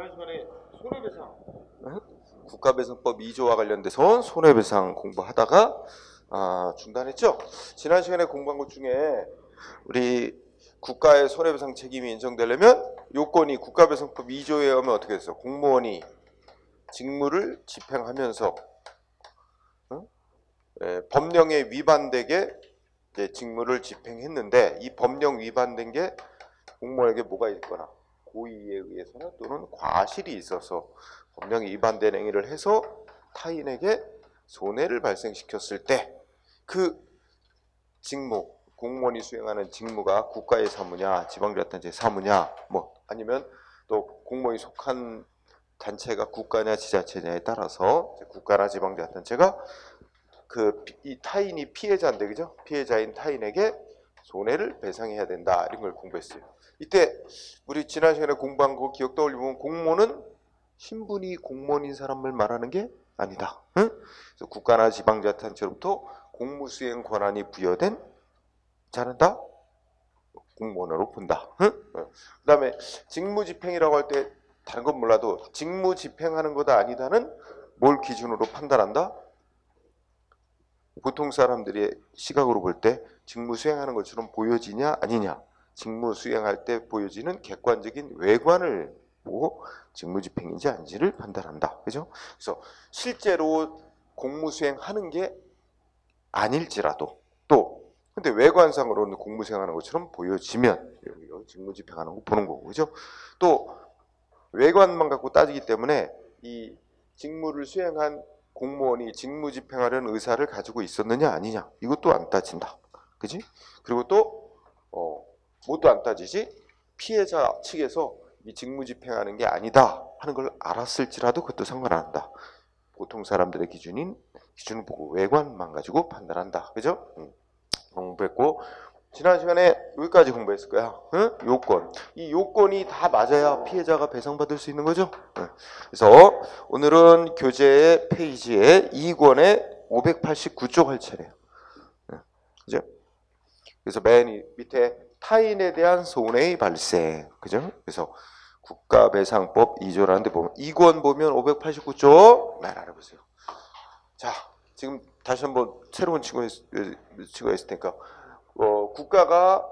지난 시간에 손해배상 국가배상법 2조와 관련돼서 손해배상 공부하다가 중단했죠. 지난 시간에 공부한 것 중에 우리 국가의 손해배상 책임이 인정되려면 요건이 국가배상법 2조에 의하면 어떻게 됐어? 공무원이 직무를 집행하면서 법령에 위반되게 이제 직무를 집행했는데 이 법령 위반된 게 공무원에게 뭐가 있거나 고의에 의해서나 또는 과실이 있어서 법령이 위반된 행위를 해서 타인에게 손해를 발생시켰을 때 그 직무, 공무원이 수행하는 직무가 국가의 사무냐, 지방자치단체의 사무냐, 뭐 아니면 또 공무원이 속한 단체가 국가냐 지자체냐에 따라서 국가나 지방자치단체가 이 타인이 피해자인데 그죠? 피해자인 타인에게 손해를 배상해야 된다 이런 걸 공부했어요. 이때 우리 지난 시간에 공부한 거 기억 떠올리면 공무원은 신분이 공무원인 사람을 말하는 게 아니다. 응? 그래서 국가나 지방자치단체로부터 공무수행 권한이 부여된 자는 다 공무원으로 본다. 응? 그 다음에 직무집행이라고 할 때 다른 건 몰라도 직무집행하는 거다 아니다는 뭘 기준으로 판단한다? 보통 사람들의 시각으로 볼 때 직무 수행하는 것처럼 보여지냐 아니냐, 직무 수행할 때 보여지는 객관적인 외관을 보고 직무집행인지 아닌지를 판단한다. 그죠? 그래서 실제로 공무 수행하는 게 아닐지라도 또 근데 외관상으로는 공무 수행하는 것처럼 보여지면 직무집행하는 거 보는 거고, 그죠? 또 외관만 갖고 따지기 때문에 이 직무를 수행한 공무원이 직무 집행하려는 의사를 가지고 있었느냐 아니냐 이것도 안 따진다. 그지? 그리고 또 뭣도 안 따지지? 피해자 측에서 이 직무 집행하는 게 아니다 하는 걸 알았을지라도 그것도 상관 안 한다. 보통 사람들의 기준을 보고 외관만 가지고 판단한다. 그죠? 공부했고 지난 시간에 여기까지 공부했을 거야. 응? 요건. 이 요건이 다 맞아야 피해자가 배상받을 수 있는 거죠. 그래서 오늘은 교재 페이지에 2권에 589쪽 할 차례예요. 그죠? 그래서 맨 밑에 타인에 대한 손해의 발생. 그죠? 그래서 국가배상법 2조라는 데 보면 2권 보면 589쪽 맨 알아보세요. 자, 지금 다시 한번 새로운 친구가 있을 테니까 국가가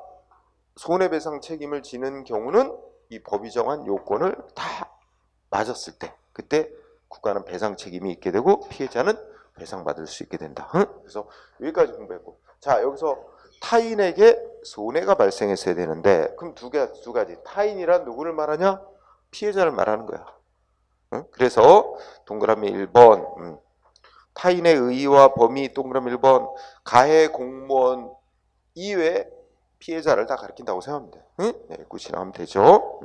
손해배상 책임을 지는 경우는 이 법이 정한 요건을 다 맞았을 때 그때 국가는 배상 책임이 있게 되고 피해자는 배상받을 수 있게 된다. 그래서 여기까지 공부했고, 자 여기서 타인에게 손해가 발생했어야 되는데 그럼 두 가지 타인이란 누구를 말하냐? 피해자를 말하는 거야. 그래서 동그라미 1번 타인의 의의와 범위 동그라미 1번 가해 공무원 이외에 피해자를 다 가리킨다고 생각하면 돼. 응? 네, 읽고 지나가면 되죠.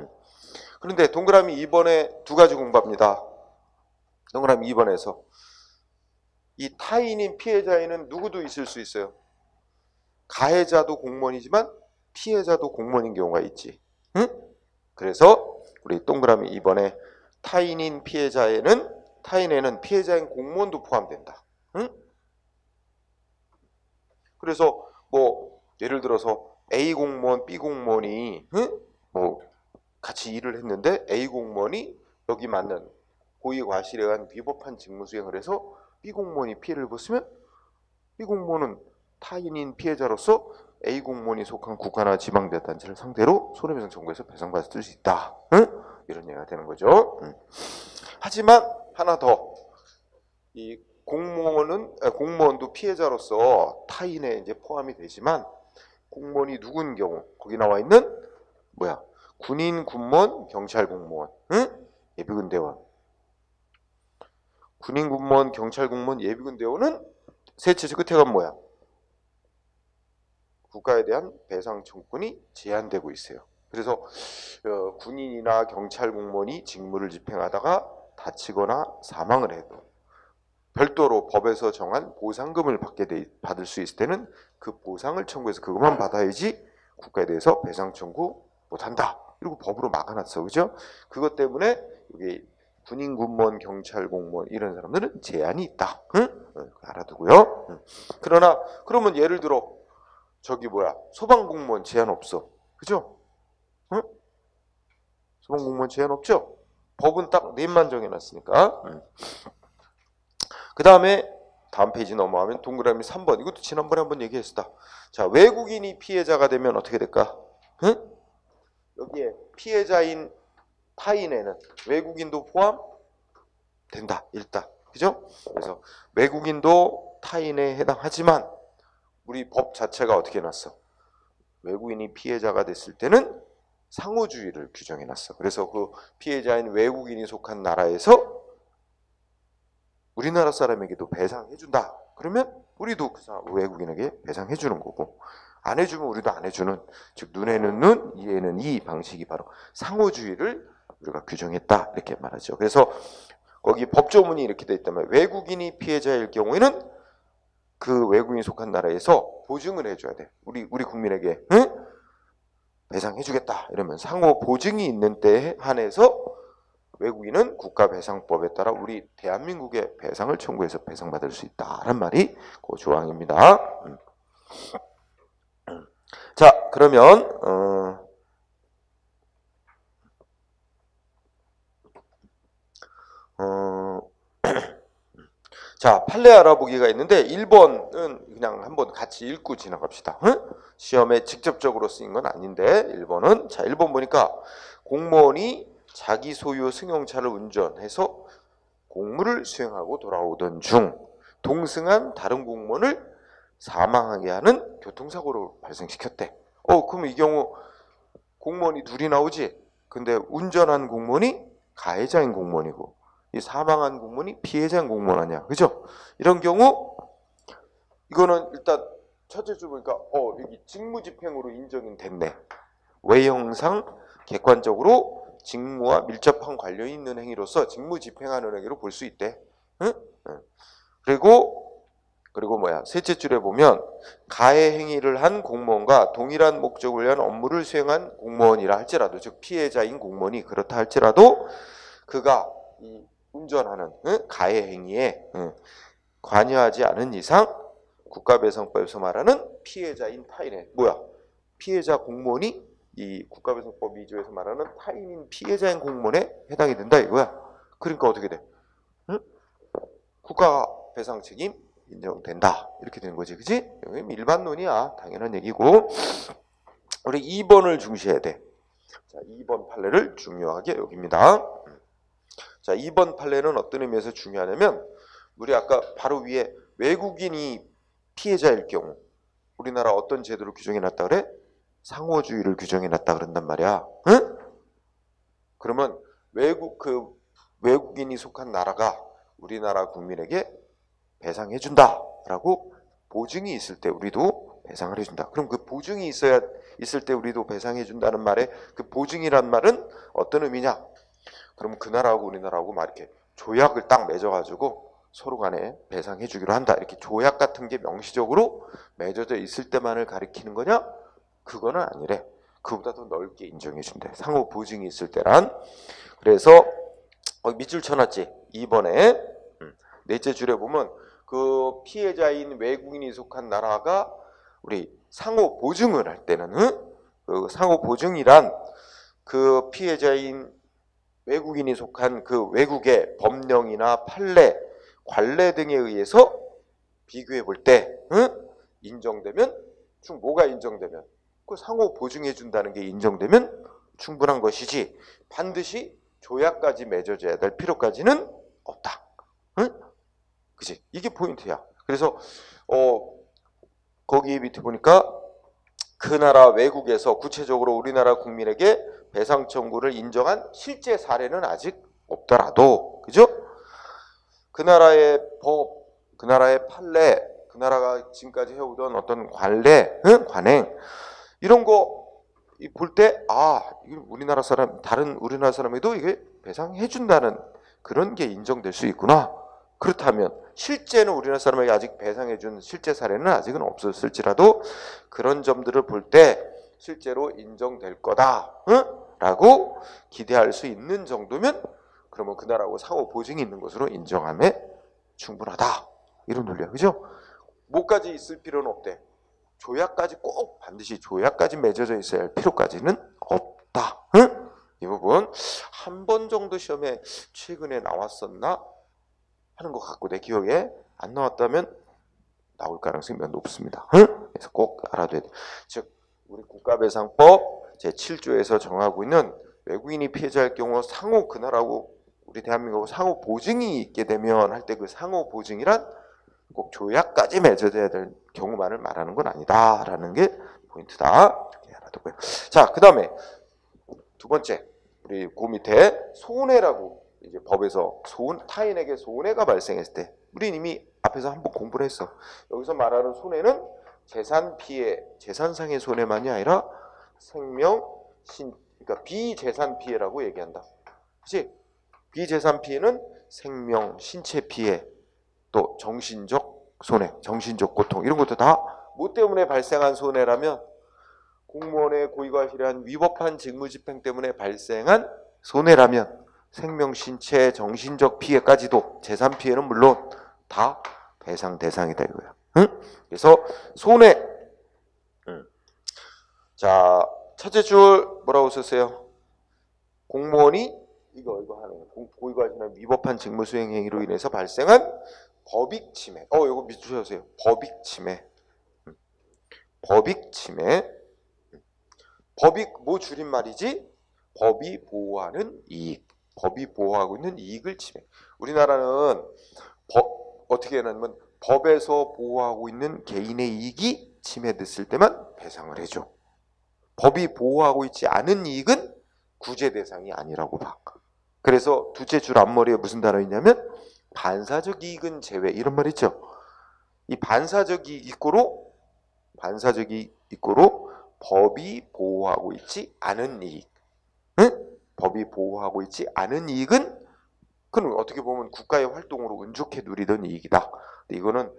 그런데 동그라미 2번에 두 가지 공부합니다. 동그라미 2번에서 이 타인인 피해자에는 누구도 있을 수 있어요. 가해자도 공무원이지만 피해자도 공무원인 경우가 있지. 응? 그래서 우리 동그라미 2번에 타인인 타인에는 피해자인 공무원도 포함된다. 응? 그래서 뭐 예를 들어서 A 공무원, B 공무원이 뭐 같이 일을 했는데 A 공무원이 여기 맞는 고의 과실에 의한 위법한 직무 수행을 해서 B 공무원이 피해를 입었으면 B 공무원은 타인인 피해자로서 A 공무원이 속한 국가나 지방자치단체를 상대로 손해배상 청구해서 배상받을 수 있다. 이런 얘기가 되는 거죠. 하지만 하나 더, 이 공무원도 피해자로서 타인에 이제 포함이 되지만 공무원이 누군 경우 거기 나와 있는 군인, 군무원, 경찰 공무원, 예비군 대원, 군인, 군무원, 경찰 공무원, 예비군 대원은 세체적 끝에 가면 뭐야? 국가에 대한 배상 청구권이 제한되고 있어요. 그래서 군인이나 경찰 공무원이 직무를 집행하다가 다치거나 사망을 해도 별도로 법에서 정한 보상금을 받을 수 있을 때는 그 보상을 청구해서 그것만 받아야지 국가에 대해서 배상 청구 못한다. 이러고 법으로 막아놨어. 그죠? 그것 때문에 여기 군인, 군무원, 경찰 공무원 이런 사람들은 제한이 있다. 알아두고요. 그러나 그러면 예를 들어 소방공무원 제한 없어. 그죠? 소방공무원 제한 없죠? 법은 딱 넷만 정해놨으니까. 그 다음에 다음 페이지 넘어가면 동그라미 3번. 이것도 지난번에 한번 얘기했었다. 자, 외국인이 피해자가 되면 어떻게 될까? 응? 여기에 피해자인 타인에는 외국인도 포함된다. 일단. 그죠? 그래서 외국인도 타인에 해당하지만 우리 법 자체가 어떻게 해놨어? 외국인이 피해자가 됐을 때는 상호주의를 규정해놨어. 그래서 그 피해자인 외국인이 속한 나라에서 우리나라 사람에게도 배상해준다. 그러면 우리도 그 외국인에게 배상해주는 거고, 안 해주면 우리도 안 해주는, 즉 눈에는 눈, 이에는 이 방식이 바로 상호주의를 우리가 규정했다. 이렇게 말하죠. 그래서 거기 법조문이 이렇게 돼 있다면 외국인이 피해자일 경우에는 그 외국인이 속한 나라에서 보증을 해줘야 돼. 우리 국민에게 응? 배상해주겠다. 이러면 상호 보증이 있는 때에 한해서 외국인은 국가배상법에 따라 우리 대한민국에 배상을 청구해서 배상받을 수 있다는 말이 그 조항입니다. 자, 그러면 자, 판례 알아보기가 있는데 1번은 그냥 한번 같이 읽고 지나갑시다. 응? 시험에 직접적으로 쓰인 건 아닌데 1번은 자, 1번 보니까 공무원이 자기 소유 승용차를 운전해서 공무를 수행하고 돌아오던 중 동승한 다른 공무원을 사망하게 하는 교통사고를 발생시켰대. 그럼 이 경우 공무원이 둘이 나오지? 근데 운전한 공무원이 가해자인 공무원이고 이 사망한 공무원이 피해자인 공무원 아니야. 그죠? 이런 경우 이거는 일단 첫째 줄 보니까 여기 직무집행으로 인정이 됐네. 외형상 객관적으로 직무와 밀접한 관련이 있는 행위로서 직무집행하는 행위로 볼 수 있대. 응? 그리고 셋째 줄에 보면 가해 행위를 한 공무원과 동일한 목적을 위한 업무를 수행한 공무원이라 할지라도, 즉 피해자인 공무원이 그렇다 할지라도 그가 이 운전하는 가해 행위에 관여하지 않은 이상 국가배상법에서 말하는 피해자인 타인의 피해자 공무원이 이 국가배상법 2조에서 말하는 타인인 피해자인 공무원에 해당이 된다 이거야. 그러니까 어떻게 돼? 국가배상 책임 인정된다. 이렇게 되는 거지. 그지? 일반론이야. 당연한 얘기고. 우리 2번을 중시해야 돼. 자, 2번 판례를 중요하게 여깁니다. 자, 2번 판례는 어떤 의미에서 중요하냐면 우리 아까 바로 위에 외국인이 피해자일 경우 우리나라 어떤 제도를 규정해놨다 그래? 상호주의를 규정해놨다 그런단 말이야. 응? 그러면 외국인이 속한 나라가 우리나라 국민에게 배상해준다라고 보증이 있을 때 우리도 배상을 해준다. 그럼 그 보증이 있을 때 우리도 배상해준다는 말에 그 보증이란 말은 어떤 의미냐? 그러면 그 나라하고 우리나라하고 막 이렇게 조약을 딱 맺어가지고 서로 간에 배상해주기로 한다. 이렇게 조약 같은 게 명시적으로 맺어져 있을 때만을 가리키는 거냐? 그거는 아니래. 그보다 더 넓게 인정해준대. 상호 보증이 있을 때란. 그래서 밑줄 쳐놨지. 2번에 넷째 줄에 보면 그 피해자인 외국인이 속한 나라가 우리 상호 보증을 할 때는 그 상호 보증이란 그 피해자인 외국인이 속한 그 외국의 법령이나 판례, 관례 등에 의해서 비교해 볼 때 인정되면 뭐가 인정되면 그 상호 보증해 준다는 게 인정되면 충분한 것이지 반드시 조약까지 맺어져야 될 필요까지는 없다. 그치? 이게 포인트야. 그래서 거기 밑에 보니까 그 나라 외국에서 구체적으로 우리나라 국민에게 배상 청구를 인정한 실제 사례는 아직 없더라도, 그죠? 그 나라의 법, 그 나라의 판례, 그 나라가 지금까지 해오던 어떤 관례, 관행 이런 거 볼 때 우리나라 사람, 다른 우리나라 사람에도 이게 배상해준다는 그런 게 인정될 수 있구나. 그렇다면 실제는 우리나라 사람에게 아직 배상해준 실제 사례는 아직은 없었을지라도 그런 점들을 볼 때 실제로 인정될 거다 라고 기대할 수 있는 정도면 그러면 그 나라하고 상호 보증이 있는 것으로 인정함에 충분하다. 이런 논리야. 그죠? 뭐까지 있을 필요는 없대. 조약까지 꼭 반드시 조약까지 맺어져 있어야 할 필요까지는 없다. 이 부분 한 번 정도 시험에 최근에 나왔었나 하는 것 같고 내 기억에 안 나왔다면 나올 가능성이 몇 높습니다. 응? 그래서 꼭 알아둬야 돼. 즉 우리 국가배상법 제7조에서 정하고 있는 외국인이 피해자일 경우 상호 그날하고 우리 대한민국하고 상호 보증이 있게 되면 할 때 그 상호 보증이란 꼭 조약까지 맺어져야 될 경우만을 말하는 건 아니다라는 게 포인트다. 이렇게 알아두고요. 자, 그 다음에 두 번째 우리 그 밑에 손해라고 이제 법에서 타인에게 손해가 발생했을 때 우리 이미 앞에서 한번 공부를 했어. 여기서 말하는 손해는 재산 피해, 재산상의 손해만이 아니라 생명, 그러니까 비재산 피해라고 얘기한다. 그렇지? 비재산 피해는 생명, 신체 피해, 또 정신적 손해, 정신적 고통 이런 것도 다 뭐 때문에 발생한 손해라면 공무원의 고의과실한 위법한 직무집행 때문에 발생한 손해라면 생명, 신체, 정신적 피해까지도 재산 피해는 물론 다 배상 대상이다 이거야. 응? 그래서 손해. 자, 첫째 줄 뭐라고 썼어요? 공무원이 이거 하는 거. 고의과실한 위법한 직무수행 행위로 인해서 발생한 법익 침해. 이거 밑줄 쳐주세요. 법익 침해. 법익 침해. 법익 뭐 줄임말이지? 법이 보호하는 이익. 법이 보호하고 있는 이익을 침해. 우리나라는 어떻게 하냐면 법에서 보호하고 있는 개인의 이익이 침해됐을 때만 배상을 해줘. 법이 보호하고 있지 않은 이익은 구제 대상이 아니라고 봐. 그래서 둘째 줄 앞머리에 무슨 단어 있냐면 반사적 이익은 제외 이런 말 있죠. 이 반사적 이익 이꼬로 법이 보호하고 있지 않은 이익. 응? 법이 보호하고 있지 않은 이익은 그건 어떻게 보면 국가의 활동으로 운 좋게 누리던 이익이다. 근데 이거는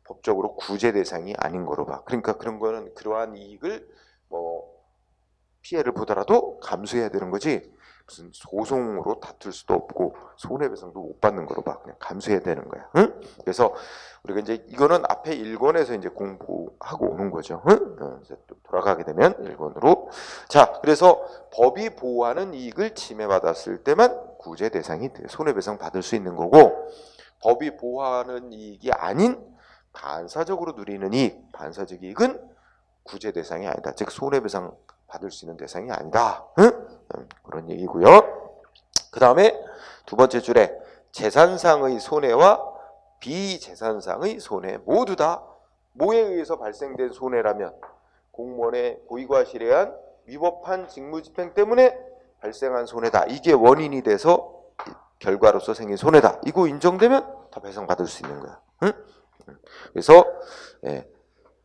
법적으로 구제 대상이 아닌 거로 봐. 그러니까 그런 거는 그러한 이익을 피해를 보더라도 감수해야 되는 거지. 무슨 소송으로 다툴 수도 없고 손해배상도 못 받는 거로 봐. 그냥 감수해야 되는 거야. 응? 그래서 우리가 이제 이거는 앞에 1권에서 이제 공부하고 오는 거죠. 응? 이제 또 돌아가게 되면 1권으로. 자, 그래서 법이 보호하는 이익을 침해받았을 때만 구제 대상이 돼. 손해배상 받을 수 있는 거고 법이 보호하는 이익이 아닌 반사적으로 누리는 이익, 반사적 이익은 구제 대상이 아니다. 즉 손해배상 받을 수 있는 대상이 아니다. 응? 그런 얘기고요. 그 다음에 두 번째 줄에 재산상의 손해와 비재산상의 손해 모두 다 뭐에 의해서 발생된 손해라면 공무원의 고의과실에 의한 위법한 직무집행 때문에 발생한 손해다. 이게 원인이 돼서 결과로서 생긴 손해다. 이거 인정되면 다 배상받을 수 있는 거야. 응? 그래서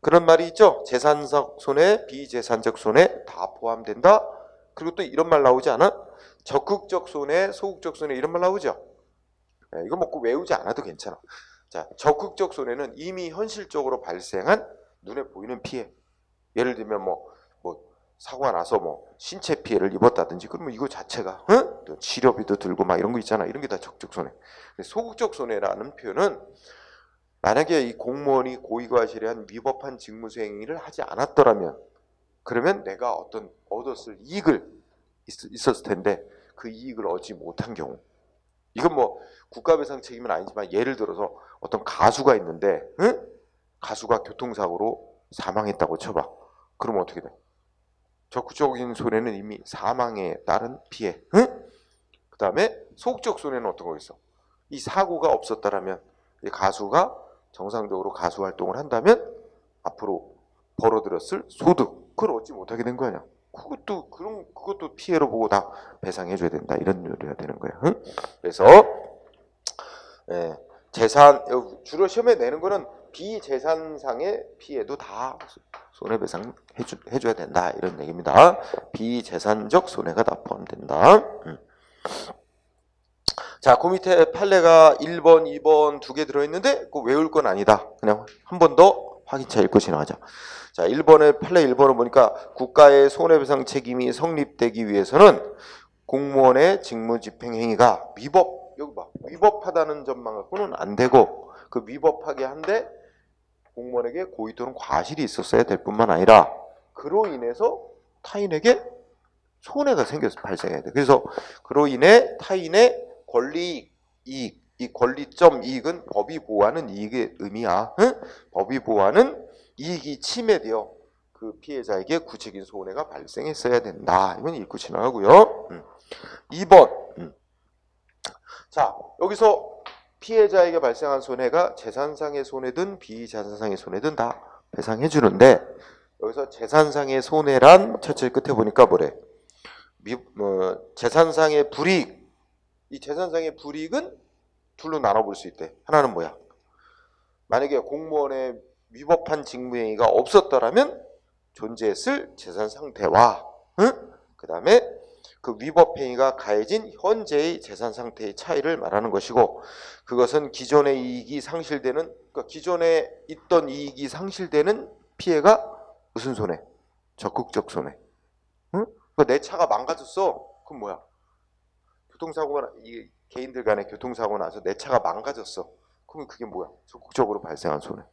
그런 말이 있죠. 재산적 손해, 비재산적 손해 다 포함된다. 그리고 또 이런 말 나오지 않아? 적극적 손해, 소극적 손해 이런 말 나오죠. 이거 먹고 외우지 않아도 괜찮아. 자, 적극적 손해는 이미 현실적으로 발생한 눈에 보이는 피해. 예를 들면 뭐 사고가 나서 신체 피해를 입었다든지 그러면 이거 자체가 또 치료비도 들고 막 이런 거 있잖아. 이런 게 다 적극적 손해. 소극적 손해라는 표현은 만약에 이 공무원이 고의과실에 한 위법한 직무수행을 하지 않았더라면 그러면 내가 어떤 얻었을 이익을 있었을 텐데 그 이익을 얻지 못한 경우 이건 국가배상 책임은 아니지만 예를 들어서 어떤 가수가 있는데 가수가 교통사고로 사망했다고 쳐봐. 그러면 어떻게 돼? 적극적인 손해는 이미 사망에 따른 피해. 그 다음에 소극적 손해는 어떤 거겠어? 이 사고가 없었다라면 이 가수가 정상적으로 가수 활동을 한다면 앞으로 벌어들였을 소득 그걸 얻지 못하게 된 거 아니야. 그것도 피해로 보고 다 배상해줘야 된다. 이런 요리가 되는 거야. 그래서 재산 주로 시험에 내는 거는 비재산상의 피해도 다 손해배상 해줘야 된다. 이런 얘기입니다. 비재산적 손해가 다 포함된다. 자, 그 밑에 판례가 1번, 2번 두 개 들어있는데 그거 외울 건 아니다. 그냥 한 번 더 확인차 읽고 지나가자. 자, 1번의 판례 1번을 보니까 국가의 손해배상 책임이 성립되기 위해서는 공무원의 직무집행 행위가 여기 봐. 위법하다는 점만 갖고는 안 되고 그 위법하게 한데 공무원에게 고의 또는 과실이 있었어야 될 뿐만 아니라 그로 인해서 타인에게 손해가 생겨서 발생해야 돼. 그래서 그로 인해 타인의 권리 이익, 이 권리점 이익은 법이 보호하는 이익의 의미야. 응? 법이 보호하는 이익이 침해되어 그 피해자에게 구체적인 손해가 발생했어야 된다. 이건 읽고 지나가고요. 2번. 자, 여기서 피해자에게 발생한 손해가 재산상의 손해든 비재산상의 손해든 다 배상해 주는데, 여기서 재산상의 손해란 첫째 끝에 보니까 뭐래? 재산상의 불이익. 이 재산상의 불이익은 둘로 나눠볼 수 있대. 하나는 뭐야? 만약에 공무원의 위법한 직무행위가 없었더라면 존재했을 재산 상태와, 응? 그 다음에 그 위법 행위가 가해진 현재의 재산 상태의 차이를 말하는 것이고, 그것은 기존의 이익이 상실되는, 그러니까 기존에 있던 이익이 상실되는 피해가 무슨 손해? 적극적 손해. 응? 그러니까 내 차가 망가졌어. 그럼 뭐야? 교통사고가, 이 개인들 간에 교통사고 나서 내 차가 망가졌어. 그러면 그게 뭐야? 적극적으로 발생한 손해.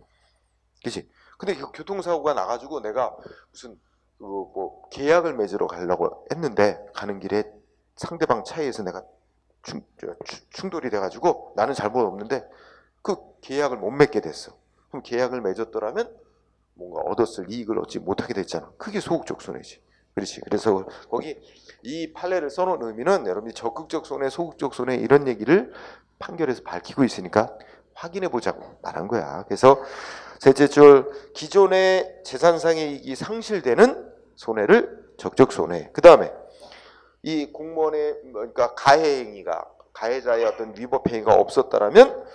그치? 근데 그 교통사고가 나가지고 내가 무슨 뭐 계약을 맺으러 가려고 했는데 가는 길에 상대방 차에서 내가 충돌이 돼가지고 나는 잘못 없는데 그 계약을 못 맺게 됐어. 그럼 계약을 맺었더라면 뭔가 얻었을 이익을 얻지 못하게 됐잖아. 그게 소극적 손해지. 그렇지. 그래서 거기 이 판례를 써놓은 의미는 여러분이 적극적 손해, 소극적 손해 이런 얘기를 판결에서 밝히고 있으니까 확인해 보자고 말한 거야. 그래서 셋째 줄, 기존의 재산상의 이익이 상실되는 손해를 적적 손해. 그 다음에 이 공무원의 그러니까 가해행위가, 가해자의 어떤 위법 행위가 없었다라면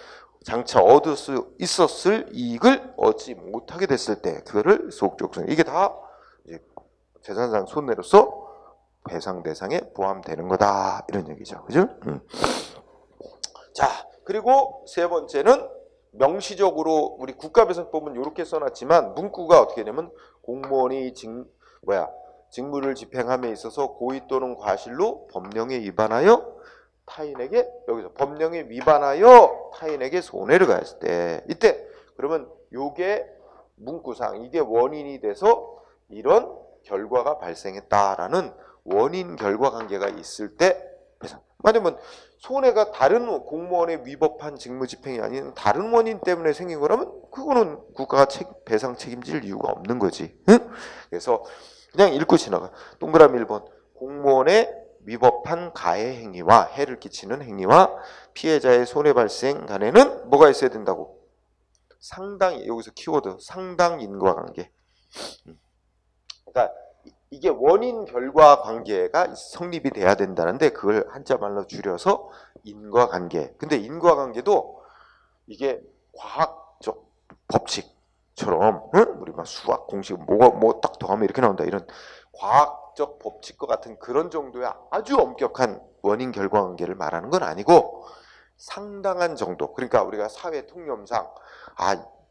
장차 얻을 수 있었을 이익을 얻지 못하게 됐을 때 그거를 소극적 손해. 이게 다 이제 재산상 손해로서 배상 대상에 포함되는 거다 이런 얘기죠. 그죠? 자, 그리고 세 번째는 명시적으로 우리 국가배상법은 이렇게 써놨지만 문구가 어떻게 되냐면 공무원이 직무를 집행함에 있어서 고의 또는 과실로 법령에 위반하여 타인에게, 여기서 법령에 위반하여 타인에게 손해를 가했을 때, 이때 그러면 요게 문구상 이게 원인이 돼서 이런 결과가 발생했다라는 원인 결과 관계가 있을 때 배상. 만약에 손해가 다른 공무원의 위법한 직무집행이 아닌 다른 원인 때문에 생긴 거라면 그거는 국가가 배상 책임질 이유가 없는 거지. 응? 그래서 그냥 읽고 지나가. 동그라미 1번. 공무원의 위법한 가해 행위와 해를 끼치는 행위와 피해자의 손해 발생 간에는 뭐가 있어야 된다고? 상당, 여기서 키워드 상당 인과관계. 그러니까 이게 원인 결과 관계가 성립이 돼야 된다는데 그걸 한자말로 줄여서 인과관계. 근데 인과관계도 이게 과학적 법칙처럼, 응? 우리 막 수학 공식 뭐 딱 더하면 이렇게 나온다 이런 과학적 법칙과 같은 그런 정도의 아주 엄격한 원인 결과 관계를 말하는 건 아니고 상당한 정도. 그러니까 우리가 사회 통념상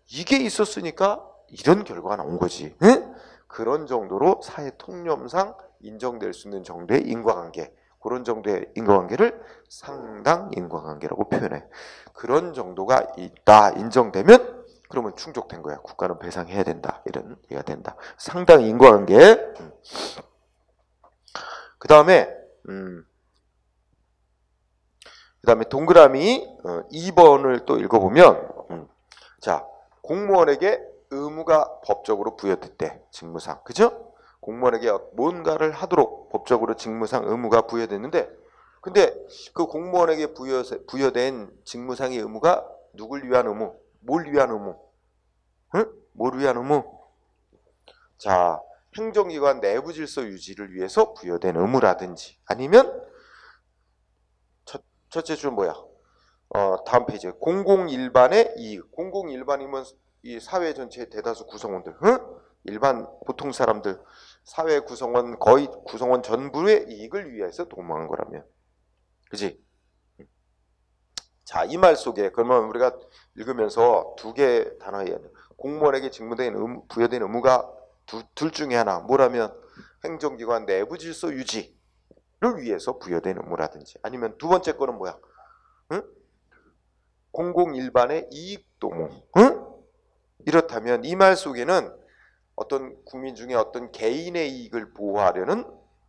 이게 있었으니까 이런 결과가 나온 거지. 응? 그런 정도로 사회 통념상 인정될 수 있는 정도의 인과관계, 그런 정도의 인과관계를 상당 인과관계라고 표현해. 그런 정도가 있다, 인정되면 그러면 충족된 거야. 국가는 배상해야 된다. 이런 얘기가 된다. 상당 인과관계. 그 다음에 동그라미 2번을 또 읽어보면 자, 공무원에게 의무가 법적으로 부여됐대. 직무상. 그죠? 공무원에게 뭔가를 하도록 법적으로 직무상 의무가 부여됐는데 근데 그 공무원에게 부여된 직무상의 의무가 누굴 위한 의무? 뭘 위한 의무? 응? 뭘 위한 의무? 자, 행정기관 내부 질서 유지를 위해서 부여된 의무라든지 아니면 첫째 줄 뭐야? 다음 페이지에 공공일반의 이익. 공공일반이면 이 사회 전체의 대다수 구성원들, 응? 일반 보통 사람들, 사회 구성원 거의 구성원 전부의 이익을 위해서 도모한 거라면, 그지? 자, 이 말 속에 그러면 우리가 읽으면서 두 개 단어에 공무원에게 부여된 의무가 둘 중에 하나 뭐라면 행정기관 내부 질서 유지를 위해서 부여된 의무라든지 아니면 두 번째 거는 뭐야? 응? 공공일반의 이익 도모. 응? 이렇다면 이 말 속에는 어떤 국민 중에 어떤 개인의 이익을 보호하려는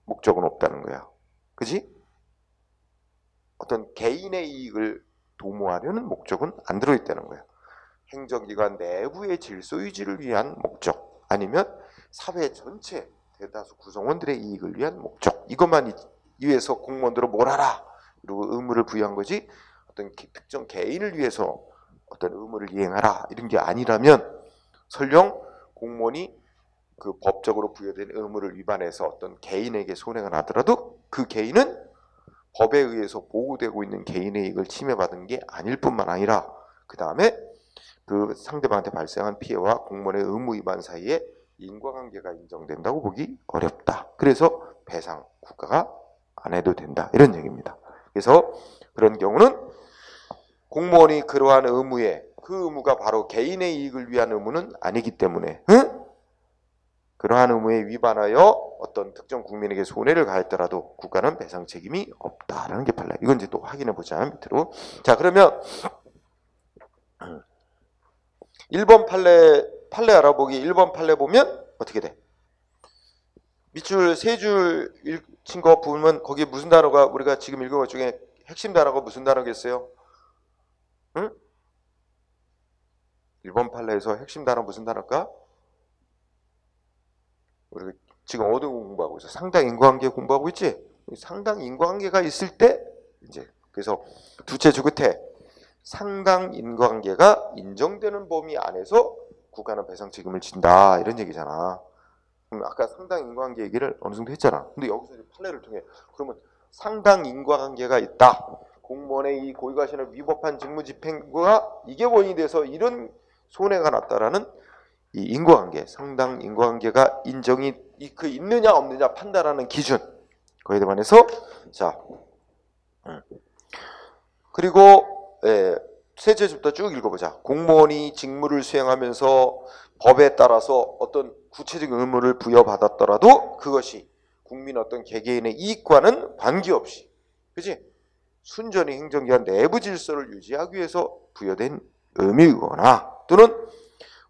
목적은 없다는 거야. 그지? 어떤 개인의 이익을 도모하려는 목적은 안 들어있다는 거야. 행정기관 내부의 질서 유지를 위한 목적, 아니면 사회 전체 대다수 구성원들의 이익을 위한 목적, 이것만 위해서 공무원들을 뭘 하라 그리고 의무를 부여한 거지, 어떤 특정 개인을 위해서 어떤 의무를 이행하라 이런 게 아니라면, 설령 공무원이 그 법적으로 부여된 의무를 위반해서 어떤 개인에게 손해가 나더라도 그 개인은 법에 의해서 보호되고 있는 개인의 이익을 침해받은 게 아닐 뿐만 아니라, 그 다음에 그 상대방한테 발생한 피해와 공무원의 의무 위반 사이에 인과관계가 인정된다고 보기 어렵다. 그래서 배상 국가가 안 해도 된다, 이런 얘기입니다. 그래서 그런 경우는 공무원이 그러한 의무에, 그 의무가 바로 개인의 이익을 위한 의무는 아니기 때문에, 그러한 의무에 위반하여 어떤 특정 국민에게 손해를 가했더라도 국가는 배상 책임이 없다라는 게 판례. 이건 이제 또 확인해 보자, 밑으로. 자, 그러면 1번 판례 알아보기. 1번 판례 보면 어떻게 돼? 밑줄 세 줄 친 거 보면 거기 무슨 단어가, 우리가 지금 읽은 것 중에 핵심 단어가 무슨 단어겠어요? 응? 1번 판례에서 핵심 단어 무슨 단어일까? 우리가 지금 어느 공부하고 있어? 상당 인과관계 공부하고 있지? 상당 인과관계가 있을 때, 이제 그래서 두째 줄 끝에 상당 인과관계가 인정되는 범위 안에서 국가는 배상 책임을 진다, 이런 얘기잖아. 그럼 아까 상당 인과관계 얘기를 어느 정도 했잖아. 근데 여기서 판례를 통해 그러면 상당 인과관계가 있다. 공무원의 이 고의과실을 위법한 직무집행과 이게 원인이 돼서 이런 손해가 났다라는 이 인과관계, 상당 인과관계가 인정이 그 있느냐 없느냐 판단하는 기준, 거기에 관해서. 자, 그리고 셋째 줄부터 쭉 읽어보자. 공무원이 직무를 수행하면서 법에 따라서 어떤 구체적인 의무를 부여받았더라도 그것이 국민 어떤 개개인의 이익과는 관계없이, 그지? 순전히 행정기관 내부 질서를 유지하기 위해서 부여된 의무이거나, 또는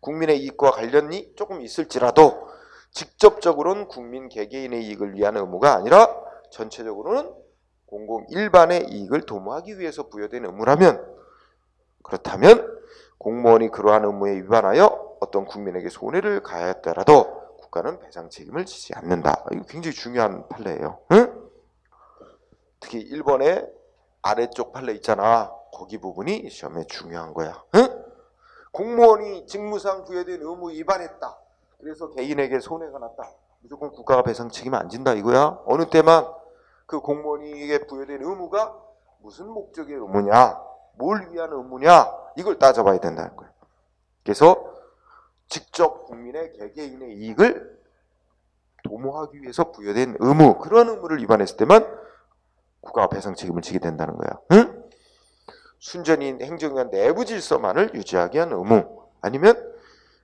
국민의 이익과 관련이 조금 있을지라도 직접적으로는 국민 개개인의 이익을 위한 의무가 아니라 전체적으로는 공공 일반의 이익을 도모하기 위해서 부여된 의무라면, 그렇다면 공무원이 그러한 의무에 위반하여 어떤 국민에게 손해를 가하였더라도 국가는 배상 책임을 지지 않는다. 이거 굉장히 중요한 판례예요. 응? 특히 1번의 아래쪽 판례 있잖아. 거기 부분이 시험에 중요한 거야. 응? 공무원이 직무상 부여된 의무 위반했다. 그래서 개인에게 손해가 났다. 무조건 국가가 배상 책임을 안 진다 이거야. 어느 때만 그 공무원에게 부여된 의무가 무슨 목적의 의무냐, 뭘 위한 의무냐, 이걸 따져봐야 된다는 거예요. 그래서 직접 국민의 개개인의 이익을 도모하기 위해서 부여된 의무, 그런 의무를 위반했을 때만 국가가 배상 책임을 지게 된다는 거야. 응? 순전히 행정기관 내부 질서만을 유지하기 위한 의무, 아니면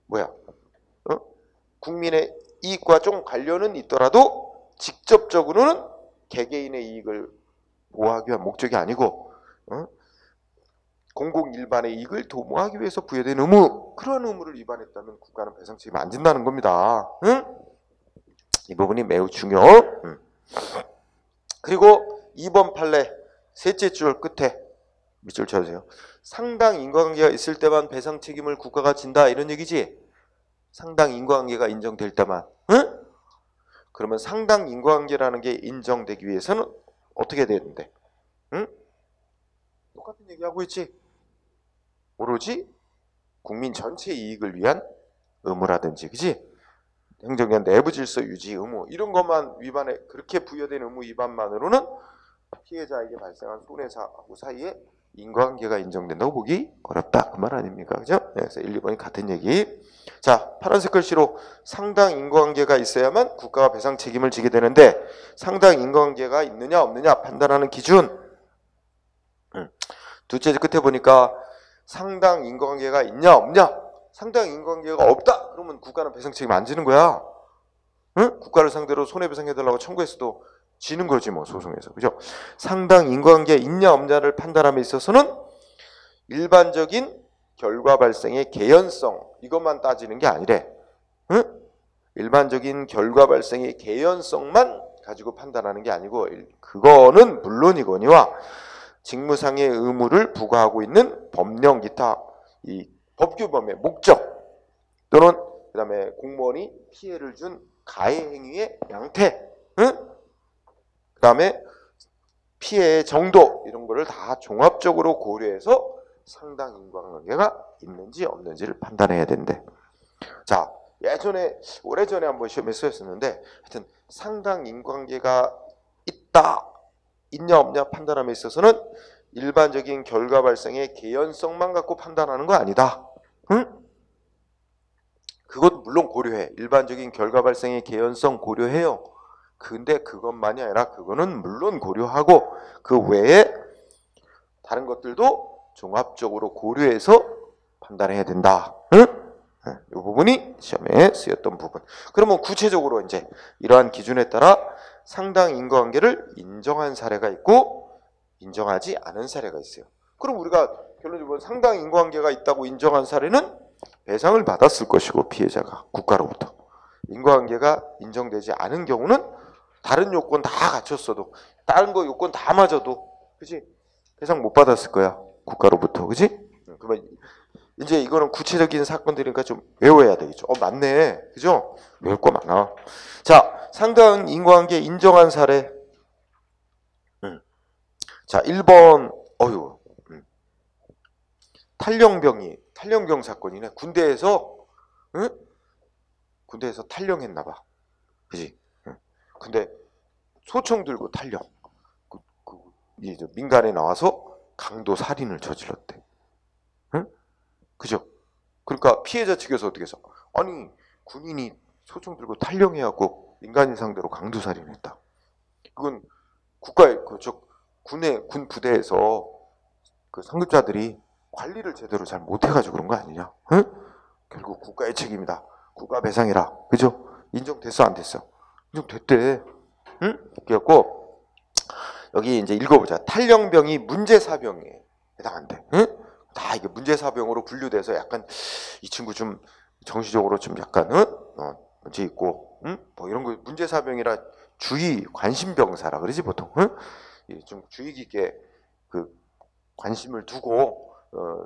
뭐야? 국민의 이익과 좀 관련은 있더라도 직접적으로는 개개인의 이익을 보호하기 위한 목적이 아니고 공공 일반의 이익을 도모하기 위해서 부여된 의무, 그런 의무를 위반했다면 국가는 배상 책임을 안 진다는 겁니다. 응? 이 부분이 매우 중요해. 그리고 2번 판례 셋째 줄 끝에 밑줄 쳐주세요. 상당 인과관계가 있을 때만 배상 책임을 국가가 진다, 이런 얘기지? 상당 인과관계가 인정될 때만. 응? 그러면 상당 인과관계라는 게 인정되기 위해서는 어떻게 되는데? 응? 똑같은 얘기하고 있지? 오로지 국민 전체 이익을 위한 의무라든지, 그지? 행정기관 내부 질서 유지 의무, 이런 것만 위반해, 그렇게 부여된 의무 위반만으로는 피해자에게 발생한 손해하고 사이에 인과관계가 인정된다고 보기 어렵다, 그 말 아닙니까? 그죠? 그래서 1, 2번이 같은 얘기. 자, 파란색 글씨로 상당 인과관계가 있어야만 국가가 배상 책임을 지게 되는데, 상당 인과관계가 있느냐 없느냐 판단하는 기준. 둘째 끝에 보니까 상당 인과관계가 있냐 없냐. 상당 인과관계가 없다 그러면 국가는 배상 책임 안 지는 거야. 응? 국가를 상대로 손해배상해달라고 청구했어도 지는 거지 뭐, 소송에서. 그죠? 상당 인과관계 있냐 없냐를 판단함에 있어서는 일반적인 결과 발생의 개연성, 이것만 따지는 게 아니래. 응? 일반적인 결과 발생의 개연성만 가지고 판단하는 게 아니고 그거는 물론이거니와 직무상의 의무를 부과하고 있는 법령 기타 이 법규범의 목적 또는 그다음에 공무원이 피해를 준 가해 행위의 양태, 응? 그다음에 피해의 정도 이런 거를 다 종합적으로 고려해서 상당 인과관계가 있는지 없는지를 판단해야 된대. 자, 예전에 오래전에 한번 시험에 쓰였었는데 하여튼 상당 인과관계가 있다, 있냐 없냐 판단함에 있어서는 일반적인 결과 발생의 개연성만 갖고 판단하는 거 아니다. 응? 그것 물론 고려해. 일반적인 결과 발생의 개연성 고려해요. 근데 그것만이 아니라 그거는 물론 고려하고 그 외에 다른 것들도 종합적으로 고려해서 판단해야 된다. 응? 이 부분이 시험에 쓰였던 부분. 그러면 구체적으로 이제 이러한 기준에 따라 상당 인과관계를 인정한 사례가 있고 인정하지 않은 사례가 있어요. 그럼 우리가 결론적으로 상당 인과관계가 있다고 인정한 사례는 배상을 받았을 것이고 피해자가 국가로부터 인과관계가 인정되지 않은 경우는 다른 요건 다 갖췄어도 다른 거 요건 다 맞아도 그지 배상 못 받았을 거야 국가로부터 그지? 그러면 이제 이거는 구체적인 사건들이니까 좀 외워야 되겠죠. 맞네 그죠? 외울 거 많아. 자 상당 인과관계 인정한 사례. 자 1번 탈영병 사건이네. 군대에서 응? 군대에서 탈영했나 봐. 그지? 응. 근데 소총 들고 탈영. 이제 민간에 나와서 강도 살인을 저질렀대. 응? 그죠? 그러니까 피해자 측에서 어떻게 해서 아니 군인이 소총 들고 탈영해갖고 민간인 상대로 강도 살인했다. 그건 국가의 군 부대에서 그 상급자들이 관리를 제대로 잘 못해가지고 그런 거 아니냐? 응? 결국 국가의 책임이다. 국가 배상해라. 그죠? 인정됐어 안 됐어? 인정됐대. 응? 그래갖고 여기 이제 읽어보자. 탈영병이 문제사병에 해당한대. 응? 다 이게 문제사병으로 분류돼서 약간 이 친구 좀 정신적으로 좀 약간 문제 있고, 응? 뭐 이런 거 문제사병이라 주의 관심병사라 그러지 보통. 응? 좀 주의 깊게 그 관심을 두고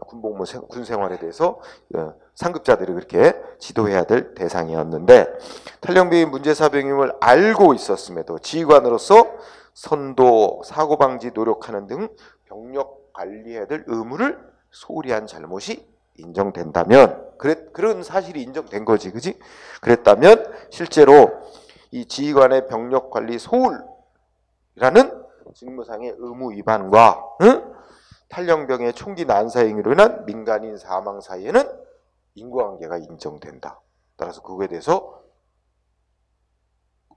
군복무 군 생활에 대해서 상급자들이 그렇게 지도해야 될 대상이었는데 탈영병이 문제사병임을 알고 있었음에도 지휘관으로서 선도, 사고방지 노력하는 등 병력 관리해야 될 의무를 소홀히 한 잘못이 인정된다면 그런 사실이 인정된 거지 그지? 그랬다면 실제로 이 지휘관의 병력 관리 소홀이라는 직무상의 의무 위반과 탈영병의 총기 난사 행위로 인한 민간인 사망 사이에는 인과관계가 인정된다. 따라서 그거에 대해서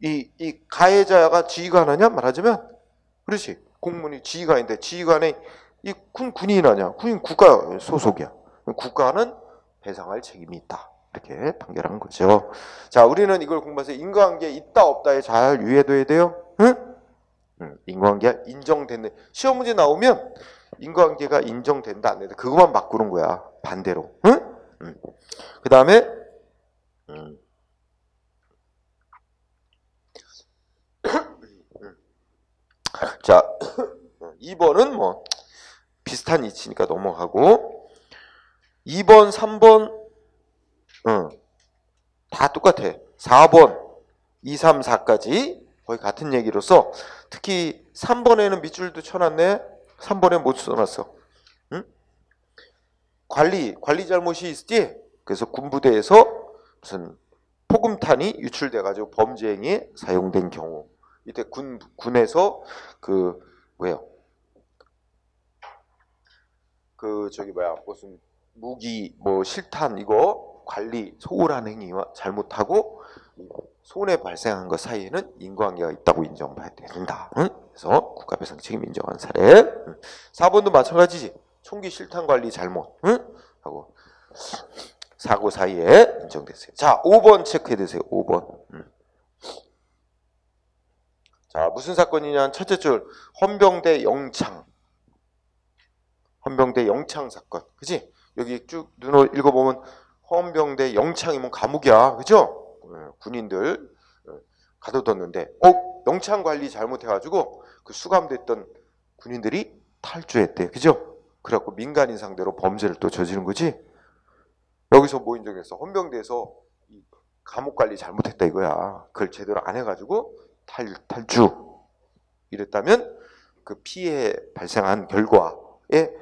이 가해자가 지휘관이냐 말하자면 그렇지 공무원이 지휘관인데 지휘관의 이 군인이 아니야. 군인 국가 소속이야. 국가는 배상할 책임이 있다. 이렇게 판결한 거죠. 자, 우리는 이걸 공부해서 인과관계 있다 없다에 잘 유의해둬야 돼요. 응? 인과관계가 인정됐네. 시험 문제 나오면 인과관계가 인정된다 안 된다. 그것만 바꾸는 거야. 반대로. 응? 그 다음에 자 2번은 뭐 비슷한 이치니까 넘어가고 2번, 3번 다 똑같아. 4번, 2, 3, 4까지 거의 같은 얘기로서 특히 3번에는 밑줄도 쳐놨네. 3번에 못 써놨어. 응? 관리 잘못이 있지. 그래서 군부대에서 무슨 포금탄이 유출돼가지고 범죄 행위에 사용된 경우 이때 군에서 그 뭐예요? 그 무슨 무기 뭐 실탄 이거 관리 소홀한 행위와 잘못하고 손해 발생한 것 사이에는 인과관계가 있다고 인정받아야 된다. 응? 그래서 국가배상 책임 인정한 사례. 4번도 마찬가지지. 총기 실탄 관리 잘못 하고 사고 사이에 인정됐어요. 자 5번 체크해 두세요. 5번. 자 무슨 사건이냐. 첫째 줄 헌병대 영창. 헌병대 영창 사건. 그지? 여기 쭉 눈으로 읽어보면 헌병대 영창이면 감옥이야. 그죠? 군인들 가둬뒀는데 영창 관리 잘못해가지고 그 수감됐던 군인들이 탈주했대. 그죠? 그래갖고 민간인 상대로 범죄를 또 저지른 거지. 여기서 뭐 인정했어? 헌병대에서 이 감옥 관리 잘못했다 이거야. 그걸 제대로 안 해가지고 탈주 이랬다면 그 피해 발생한 결과에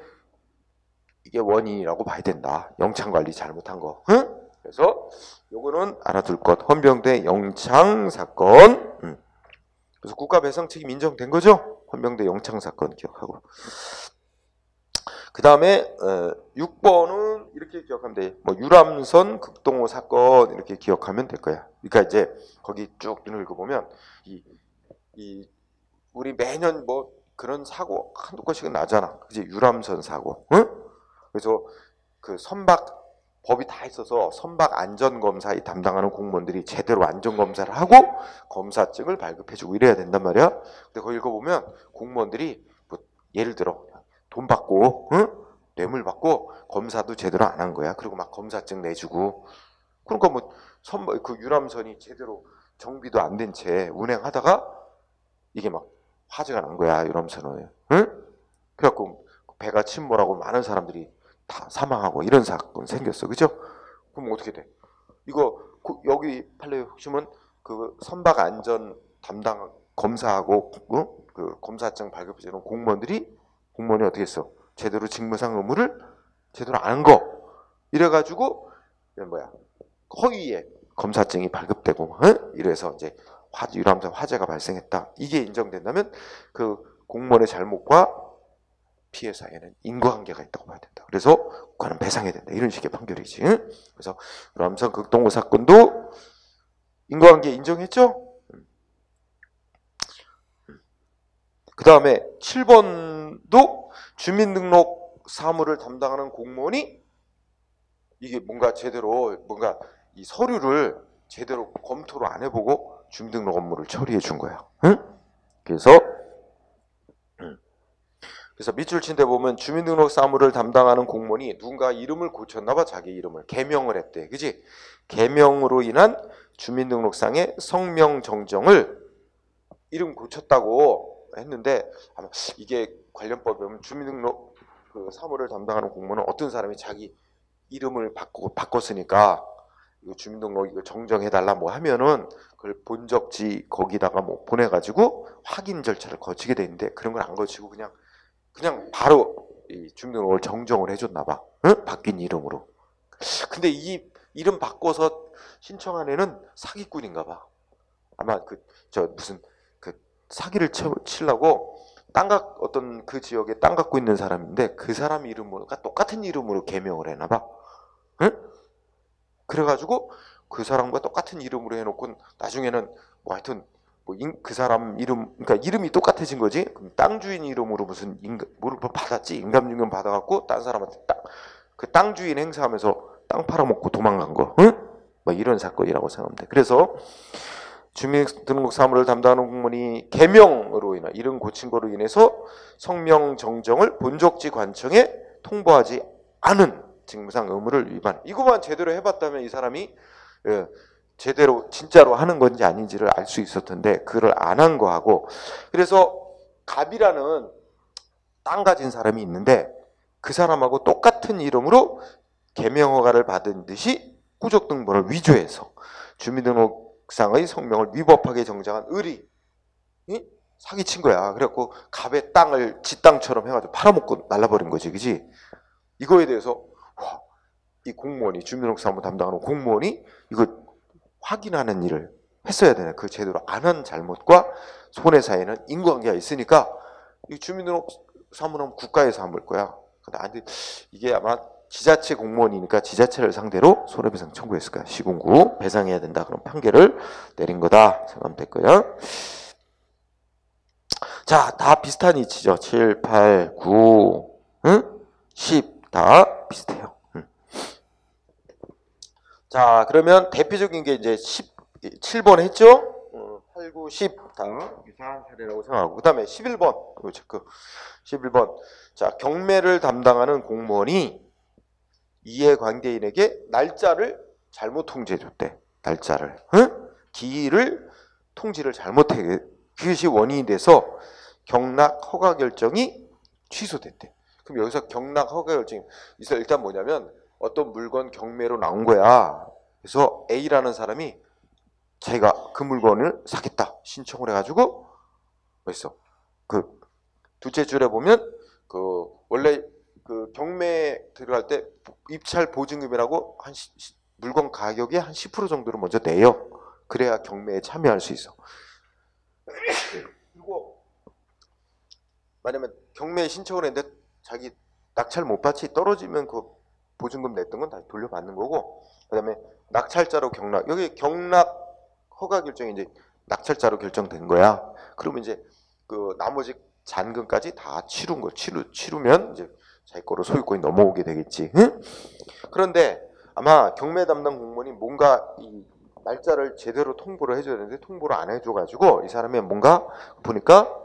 이게 원인이라고 봐야 된다. 영창 관리 잘못한 거. 응? 그래서 요거는 알아둘 것. 헌병대 영창 사건. 그래서 국가 배상 책임 인정된 거죠? 헌병대 영창 사건 기억하고. 그 다음에 6번은 이렇게 기억하면 돼. 뭐 유람선 극동호 사건 이렇게 기억하면 될 거야. 그러니까 이제 거기 쭉 읽어보면 이 우리 매년 뭐 그런 사고 한두 건씩은 나잖아. 그지? 유람선 사고. 응? 그래서 그 선박 법이 다 있어서 선박 안전검사 담당하는 공무원들이 제대로 안전검사를 하고 검사증을 발급해주고 이래야 된단 말이야. 근데 거기 읽어보면 공무원들이 뭐 예를 들어 돈 받고 뇌물 받고 검사도 제대로 안 한 거야. 그리고 막 검사증 내주고. 그러니까 뭐 그 유람선이 제대로 정비도 안 된 채 운행하다가 이게 막 화재가 난 거야. 유람선에. 응? 그래갖고 배가 침몰하고 많은 사람들이 다 사망하고 이런 사건 생겼어. 그죠? 그럼 어떻게 돼? 이거 여기 판례 보시면 그 선박 안전 담당 검사하고 그 검사증 발급해주는 공무원이 어떻게 했어? 제대로 직무상 의무를 제대로 안 한 거. 이래가지고 뭐야? 허위에 검사증이 발급되고 이래서 이제 유람선 화재가 발생했다. 이게 인정된다면 그 공무원의 잘못과 피해 사이에는 인과관계가 있다고 봐야 된다. 그래서 국가는 배상해야 된다. 이런 식의 판결이지. 그래서 유람선 극동호 사건도 인과관계 인정했죠? 그 다음에 7번도 주민등록 사무를 담당하는 공무원이 이게 뭔가 이 서류를 제대로 검토를 안 해보고 주민등록 업무를 처리해 준 거야. 그래서 밑줄 친 데 보면 주민등록 사무를 담당하는 공무원이 누군가 이름을 고쳤나 봐. 자기 이름을 개명을 했대. 그지? 개명으로 인한 주민등록상의 성명 정정을 이름 고쳤다고 했는데 아마 이게 관련법에 보면 주민등록 그 사무를 담당하는 공무원은 어떤 사람이 자기 이름을 바꿨으니까 이거 주민등록 이거 정정해달라 뭐 하면은 그걸 본적지 거기다가 뭐 보내가지고 확인 절차를 거치게 돼 있는데 그런 걸 안 거치고 그냥 바로 이 주민등록을 정정을 해줬나 봐. 응? 바뀐 이름으로. 근데 이 이름 바꿔서 신청한 애는 사기꾼인가 봐. 아마 무슨 사기를 치려고 어떤 그 지역에 땅 갖고 있는 사람인데 그 사람 이름으로 똑같은 이름으로 개명을 했나 봐. 응? 그래가지고 그 사람과 똑같은 이름으로 해놓고 나중에는 뭐 하여튼 그 사람 이름, 그러니까 이름이 똑같아진 거지. 그럼 땅 주인 이름으로 무슨 뭐를 받았지? 인감증명 받아갖고 딴 사람한테 그 땅 주인 행사하면서 땅 팔아먹고 도망간 거. 응? 뭐 이런 사건이라고 생각하면 돼. 그래서 주민등록 사무를 담당하는 공무원이 개명으로 인한 이름 고친 거로 인해서 성명 정정을 본적지 관청에 통보하지 않은 직무상 의무를 위반. 이거만 제대로 해봤다면 이 사람이 제대로 진짜로 하는 건지 아닌지를 알 수 있을 텐데 그걸 안 한 거하고. 그래서 갑이라는 땅 가진 사람이 있는데 그 사람하고 똑같은 이름으로 개명허가를 받은 듯이 꾸적등본을 위조해서 주민등록상의 성명을 위법하게 정정한 을이 사기친 거야. 그래갖고 갑의 땅을 지 땅처럼 해가지고 팔아먹고 날라버린 거지. 그지? 이거에 대해서 이 공무원이 주민등록 사무 담당하는 공무원이 이거 확인하는 일을 했어야 되는 그 제대로 안 한 잘못과 손해 사이에는 인과관계가 있으니까 이 주민등록 사무는 국가에서 한 걸 거야. 근데 이게 아마 지자체 공무원이니까 지자체를 상대로 손해배상 청구했을 거야. 시군구 배상해야 된다 그런 판결을 내린 거다 생각하면 될 거야. 자, 다 비슷한 위치죠. 7, 8, 9, 10 다 비슷해요. 자, 그러면 대표적인 게 이제 7번 했죠? 8, 9, 10 다 유사한 사례라고 생각하고 그 다음에 11번 이거 체크. 11번 자, 경매를 담당하는 공무원이 이해관계인에게 날짜를 잘못 통지해줬대. 날짜를 기일을 통지를 잘못해. 그것이 원인이 돼서 경락 허가 결정이 취소됐대. 그럼 여기서 경락 허가 결정이 있어. 일단 뭐냐면 어떤 물건 경매로 나온 거야. 그래서 A라는 사람이 자기가 그 물건을 사겠다 신청을 해가지고 뭐했어? 그 둘째 줄에 보면 그 원래 그 경매 들어갈 때 입찰 보증금이라고 한 물건 가격의 한 10% 정도를 먼저 내요. 그래야 경매에 참여할 수 있어. 그리고 만약에 경매에 신청을 했는데 자기 낙찰 못 받지 떨어지면 그 보증금 냈던 건 다시 돌려받는 거고, 그다음에 낙찰자로 경락, 여기 경락 허가 결정이 이제 낙찰자로 결정된 거야. 그러면 이제 그 나머지 잔금까지 다 치른 거 치르면 이제 자기 거로 소유권이 넘어오게 되겠지. 응? 그런데 아마 경매 담당 공무원이 뭔가 이 날짜를 제대로 통보를 해줘야 되는데 통보를 안 해줘가지고 이 사람이 뭔가 보니까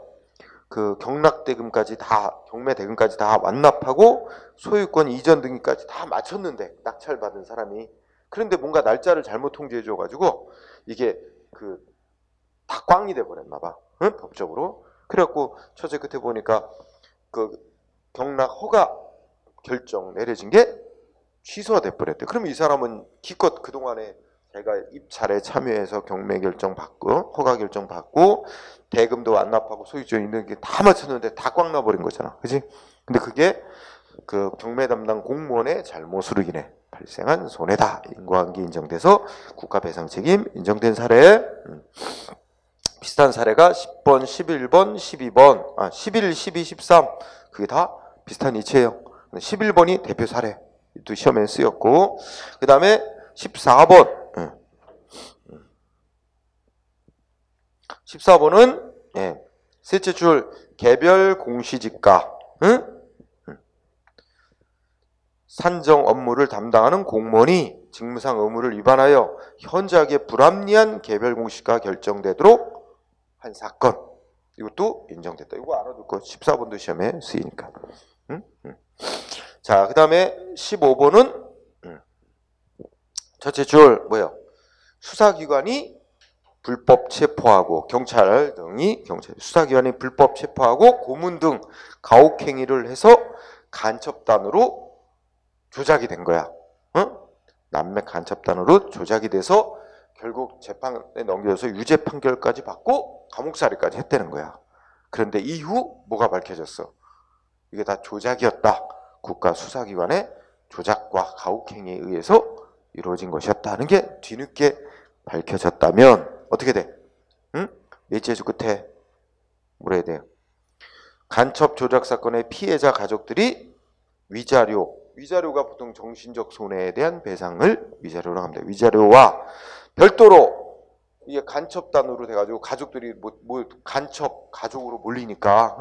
그 경락대금까지 다 경매 대금까지 다 완납하고 소유권 이전 등기까지 다 마쳤는데 낙찰 받은 사람이, 그런데 뭔가 날짜를 잘못 통지해줘가지고 이게 그 다 꽝이 돼버렸나 봐. 응? 법적으로. 그래갖고 처제 끝에 보니까 그 경락 허가 결정 내려진 게 취소가 돼버렸대. 그러면 이 사람은 기껏 그동안에 자기가 입찰에 참여해서 경매 결정 받고 허가 결정 받고 대금도 완납하고 소유권 있는 게 다 맞췄는데 다 꽝 나버린 거잖아. 그지? 근데 그게 그 경매 담당 공무원의 잘못으로 인해 발생한 손해다. 인과관계 인정돼서 국가배상 책임 인정된 사례. 비슷한 사례가 10번, 11번, 12번, 11, 12, 13 그게 다 비슷한 이치예요. 11번이 대표 사례 또 시험에 쓰였고, 그 다음에 14번 14번은 셋째 줄 개별 공시지가 산정 업무를 담당하는 공무원이 직무상 의무를 위반하여 현저하게 불합리한 개별 공시가 결정되도록 한 사건, 이것도 인정됐다. 이거 알아둘 거. 14번도 시험에 쓰이니까. 자, 그 다음에 15번은 첫째 줄 뭐예요? 수사기관이 불법 체포하고 경찰 등이 수사기관이 불법 체포하고 고문 등 가혹행위를 해서 간첩단으로 조작이 된 거야. 남매 간첩단으로 조작이 돼서 결국 재판에 넘겨져서 유죄 판결까지 받고 감옥살이까지 했다는 거야. 그런데 이후 뭐가 밝혀졌어? 이게 다 조작이었다. 국가수사기관의 조작과 가혹행위에 의해서 이루어진 것이었다는 게 뒤늦게 밝혀졌다면 어떻게 돼? 넷째 줄 끝에 뭐라 해야 돼요? 간첩 조작 사건의 피해자 가족들이 위자료가 보통 정신적 손해에 대한 배상을 위자료라고 합니다. 위자료와 별도로 이게 간첩단으로 돼가지고 가족들이 뭐 간첩 가족으로 몰리니까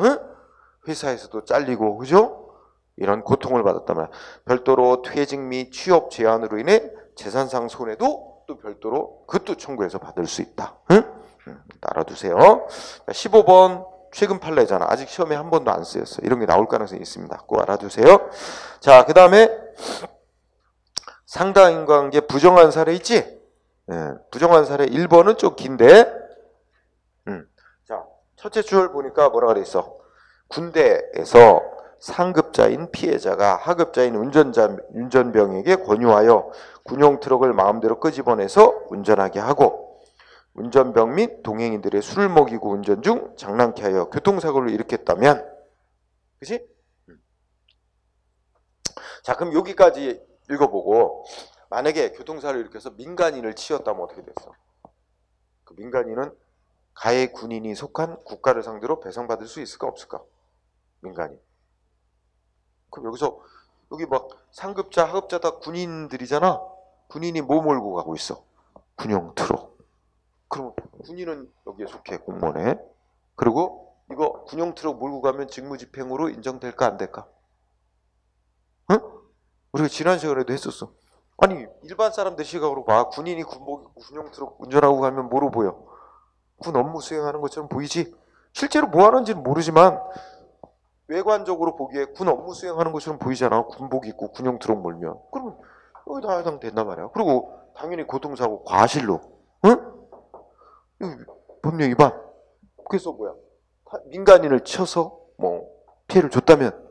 회사에서도 잘리고 그죠? 이런 고통을 받았다면 별도로 퇴직 및 취업 제한으로 인해 재산상 손해도 또 별도로 그것도 청구해서 받을 수 있다. 알아두세요. 15번 최근 판례잖아. 아직 시험에 한 번도 안 쓰였어. 이런 게 나올 가능성이 있습니다. 꼭 알아두세요. 자, 그 다음에 상당인과관계 부정한 사례 있지? 부정한 사례 1번은 좀 긴데, 자, 첫째 줄 보니까 뭐라 그랬어? 군대에서 상급자인 피해자가 하급자인 운전병에게 권유하여 군용 트럭을 마음대로 끄집어내서 운전하게 하고 운전병 및 동행인들의 술을 먹이고 운전 중 장난케 하여 교통사고를 일으켰다면, 그치? 자, 그럼 여기까지 읽어보고 만약에 교통사고를 일으켜서 민간인을 치었다면 어떻게 됐어? 그 민간인은 가해 군인이 속한 국가를 상대로 배상받을 수 있을까 없을까? 민간인. 그럼 여기 막 상급자, 하급자 다 군인들이잖아. 군인이 뭐 몰고 가고 있어? 군용 트럭. 그럼 군인은 여기에 속해, 공무원에. 그리고 이거 군용 트럭 몰고 가면 직무집행으로 인정될까 안 될까? 응? 우리가 지난 시간에도 했었어. 아니 일반 사람들 시각으로 봐. 군인이 군복 입고 군용 트럭 운전하고 가면 뭐로 보여? 군 업무 수행하는 것처럼 보이지? 실제로 뭐 하는지는 모르지만 외관적으로 보기에 군 업무 수행하는 것처럼 보이잖아. 군복 입고 군용 트럭 몰면. 그러면 여기 다 해당된단 말이야. 그리고 당연히 교통사고 과실로. 응? 법령 위반. 그래서 뭐야? 민간인을 쳐서 뭐 피해를 줬다면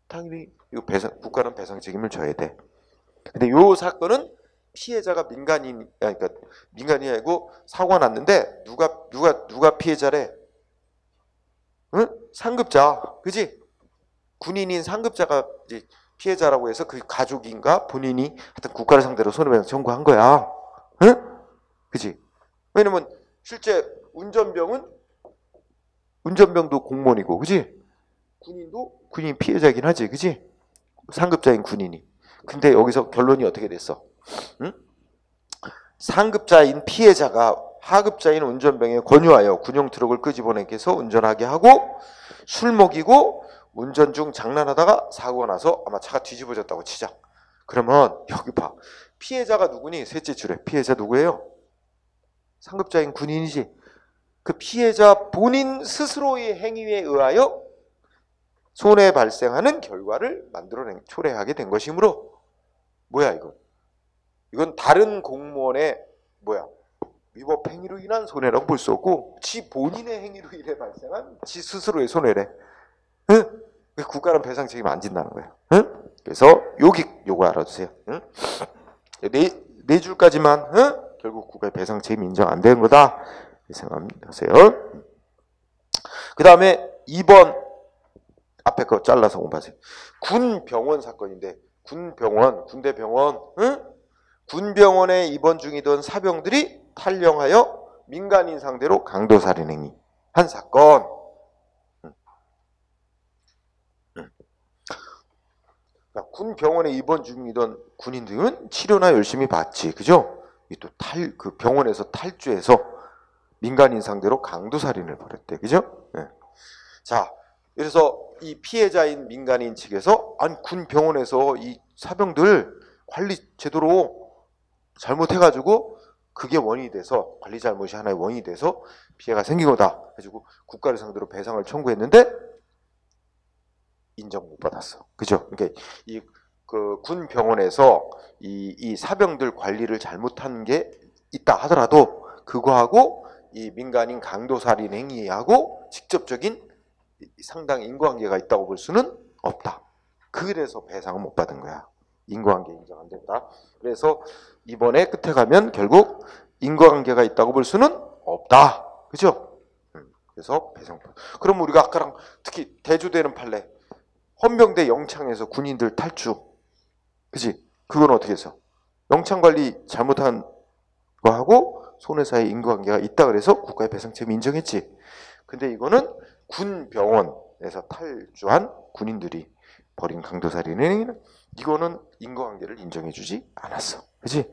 당연히 이거 국가는 배상 책임을 져야 돼. 근데 요 사건은 피해자가 그러니까 민간인이 아니고 사고가 났는데 누가 피해자래? 응? 상급자, 그지? 군인인 상급자가 이제 피해자라고 해서 그 가족인가 본인이 하여튼 국가를 상대로 손해배상 청구한 거야. 응? 그지? 왜냐면 실제 운전병도 공무원이고, 그지? 군인 피해자긴 하지, 그지? 상급자인 군인이. 근데 여기서 결론이 어떻게 됐어? 응? 상급자인 피해자가 하급자인 운전병에 권유하여 군용 트럭을 끄집어내서 운전하게 하고 술 먹이고 운전 중 장난하다가 사고가 나서 아마 차가 뒤집어졌다고 치자. 그러면 여기 봐. 피해자가 누구니? 셋째 줄에 피해자 누구예요? 상급자인 군인이지. 그 피해자 본인 스스로의 행위에 의하여 손해 발생하는 결과를 초래하게 된 것이므로 뭐야 이건? 이건 다른 공무원의 위법 행위로 인한 손해라고 볼 수 없고 지 본인의 행위로 인해 발생한 지 스스로의 손해래. 응? 국가는 배상 책임 안 진다는 거예요. 응? 그래서 요거 알아두세요. 응? 네 줄까지만 결국 국가의 배상 책임 인정 안 되는 거다. 생각하세요. 그 다음에 2번 앞에 거 잘라서 공부하세요. 군병원 사건인데 군대 병원, 응? 군병원에 입원 중이던 사병들이 탈영하여 민간인 상대로 강도살인 행위 한 사건. 그러니까 군병원에 입원 중이던 군인들은 치료나 열심히 받지, 그죠? 또 그 병원에서 탈주해서 민간인 상대로 강도살인을 벌였대, 그죠? 네. 자, 그래서 이 피해자인 민간인 측에서 군 병원에서 이 사병들 관리 제대로 잘못해가지고 그게 원인이 돼서 관리 잘못이 하나의 원인이 돼서 피해가 생긴 거다. 해가지고 국가를 상대로 배상을 청구했는데 인정 못 받았어. 그죠? 그러니까 이 그 군 병원에서 이 사병들 관리를 잘못한 게 있다 하더라도 그거하고 이 민간인 강도살인 행위하고 직접적인 상당 인과관계가 있다고 볼 수는 없다. 그래서 배상을 못 받은 거야. 인과관계 인정 안 된다. 그래서 이번에 끝에 가면 결국 인과관계가 있다고 볼 수는 없다. 그죠? 그래서 배상. 그럼 우리가 아까랑 특히 대조되는 판례 헌병대 영창에서 군인들 탈주. 그지? 그건 어떻게 해서? 영창관리 잘못한 거하고 손해사의 인과관계가 있다 그래서 국가의 배상 책임 인정했지. 근데 이거는 군 병원에서 탈주한 군인들이 벌인 강도살인은 이거는 인과관계를 인정해주지 않았어. 그지?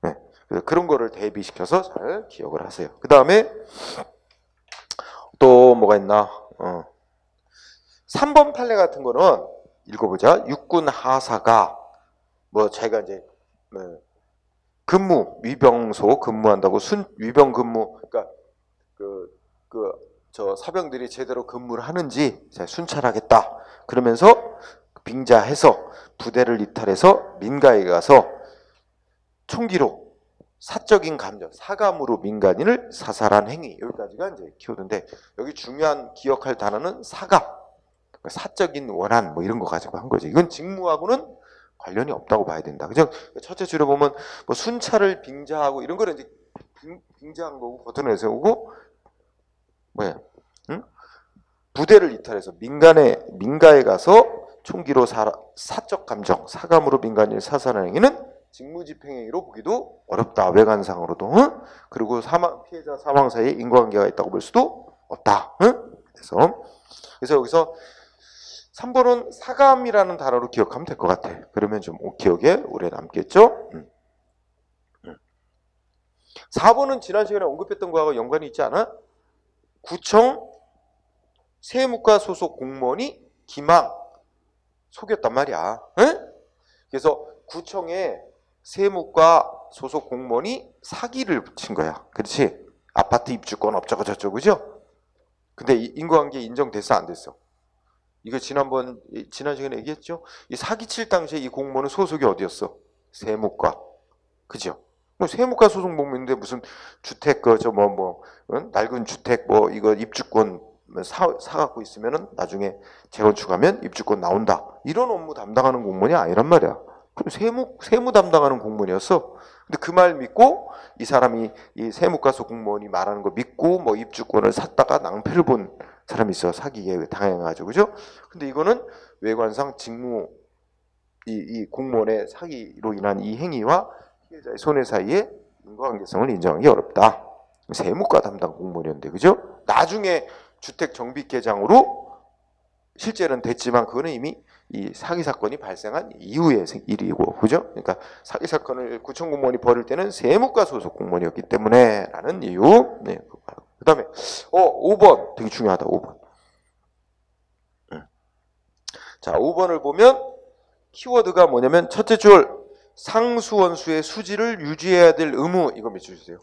네. 그런 거를 대비시켜서 잘 기억을 하세요. 그 다음에 또 뭐가 있나? 3번 판례 같은 거는 읽어보자. 육군 하사가 자기가 이제 위병소 근무한다고 위병 근무, 그러니까 저 사병들이 제대로 근무를 하는지 순찰하겠다. 그러면서 빙자해서 부대를 이탈해서 민가에 가서 총기로 사적인 감정, 사감으로 민간인을 사살한 행위. 여기까지가 이제 키우는데 여기 중요한 기억할 단어는 사감, 사적인 원한 이런 거 가지고 한 거죠. 이건 직무하고는 관련이 없다고 봐야 된다. 그죠? 첫째 줄에 보면 순찰을 빙자하고 이런 거는 이제 빙자한 거고 버튼을 세우고 부대를 이탈해서 민가에 가서 총기로 사적 감정, 사감으로 민간인을 사살하는 행위는 직무집행행위로 보기도 어렵다. 외관상으로도. 그리고 피해자 사망 사이에 인과관계가 있다고 볼 수도 없다. 그래서 여기서 3번은 사감이라는 단어로 기억하면 될 것 같아. 그러면 좀 기억에 오래 남겠죠? 4번은 지난 시간에 언급했던 거하고 연관이 있지 않아? 구청 세무과 소속 공무원이 기망 속였단 말이야. 그래서 구청에 세무과 소속 공무원이 사기를 친 거야. 그렇지? 아파트 입주권 어쩌고 저쩌고, 그죠? 근데 인과관계 인정됐어 안 됐어? 이거 지난 시간에 얘기했죠? 이 사기칠 당시에 이 공무원은 소속이 어디였어? 세무과. 그죠? 뭐 세무과 소송 법무인데 무슨 주택 낡은 주택 이거 입주권 사갖고 있으면은 나중에 재건축하면 입주권 나온다. 이런 업무 담당하는 공무원이 아니란 말이야. 그럼 세무 담당하는 공무원이었어. 근데 그 말 믿고 이 사람이 이 세무과소 공무원이 말하는 거 믿고 뭐 입주권을 샀다가 낭패를 본 사람이 있어. 사기에 당해가지고, 그죠? 근데 이거는 외관상 직무 이 공무원의 사기로 인한 이 행위와 피해자의 손해 사이에 인과관계성을 인정하기 어렵다. 세무과 담당 공무원이었는데, 그죠? 나중에 주택 정비계장으로 실제는 됐지만 그거는 이미 이 사기 사건이 발생한 이후의 일이고, 그죠? 그러니까 사기 사건을 구청 공무원이 벌일 때는 세무과 소속 공무원이었기 때문에라는 이유. 네. 그다음에 5번 되게 중요하다. 5번. 자, 5번을 보면 키워드가 뭐냐면 첫째 줄 상수원수의 수지를 유지해야 될 의무, 이거 맞춰주세요.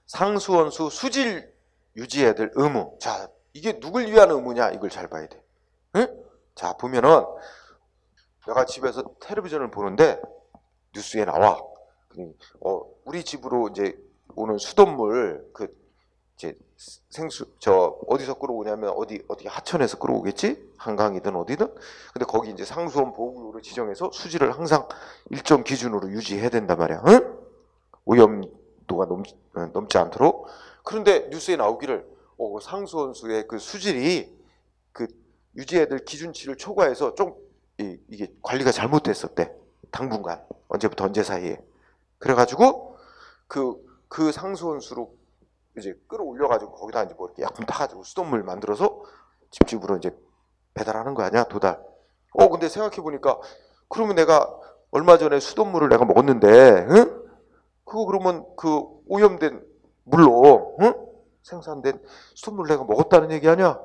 상수원수 수질 유지해야 될 의무. 자, 이게 누굴 위한 의무냐, 이걸 잘 봐야 돼. 응? 자, 보면은 내가 집에서 텔레비전을 보는데 뉴스에 나와. 우리 집으로 이제 오는 수돗물 이제 어디서 끌어오냐면 어디 하천에서 끌어오겠지? 한강이든 어디든. 근데 거기 이제 상수원 보호구역으로 지정해서 수질을 항상 일정 기준으로 유지해야 된단 말이야. 응? 오염도가 넘지 않도록. 그런데 뉴스에 나오기를 상수원수의 그 수질이 그 유지해야 될 기준치를 초과해서 좀 이게 관리가 잘못됐었대. 당분간 언제부터 언제 사이에. 그래가지고 그 상수원수로 이제 끌어올려가지고 거기다 이제 뭐 이렇게 약품 타가지고 수돗물 만들어서 집집으로 이제 배달하는 거 아니야, 도달. 근데 생각해보니까 그러면 내가 얼마 전에 수돗물을 내가 먹었는데, 응? 그거 그러면 그 오염된 물로, 응? 생산된 수돗물 내가 먹었다는 얘기 아니야?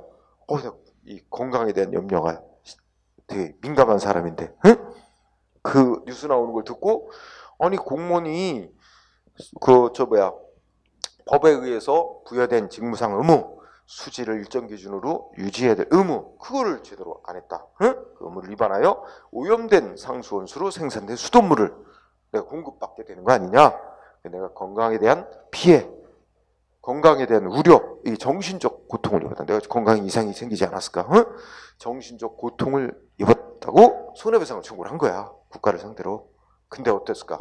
이 건강에 대한 염려가 되게 민감한 사람인데, 응? 그 뉴스 나오는 걸 듣고, 아니 공무원이 법에 의해서 부여된 직무상 의무, 수질을 일정 기준으로 유지해야 될 의무, 그거를 제대로 안 했다. 응? 그 의무를 위반하여 오염된 상수원수로 생산된 수돗물을 내가 공급받게 되는 거 아니냐? 내가 건강에 대한 피해, 건강에 대한 우려, 이 정신적 고통을 입었다. 내가 건강에 이상이 생기지 않았을까? 응? 정신적 고통을 입었다고 손해배상을 청구를 한 거야. 국가를 상대로. 근데 어땠을까?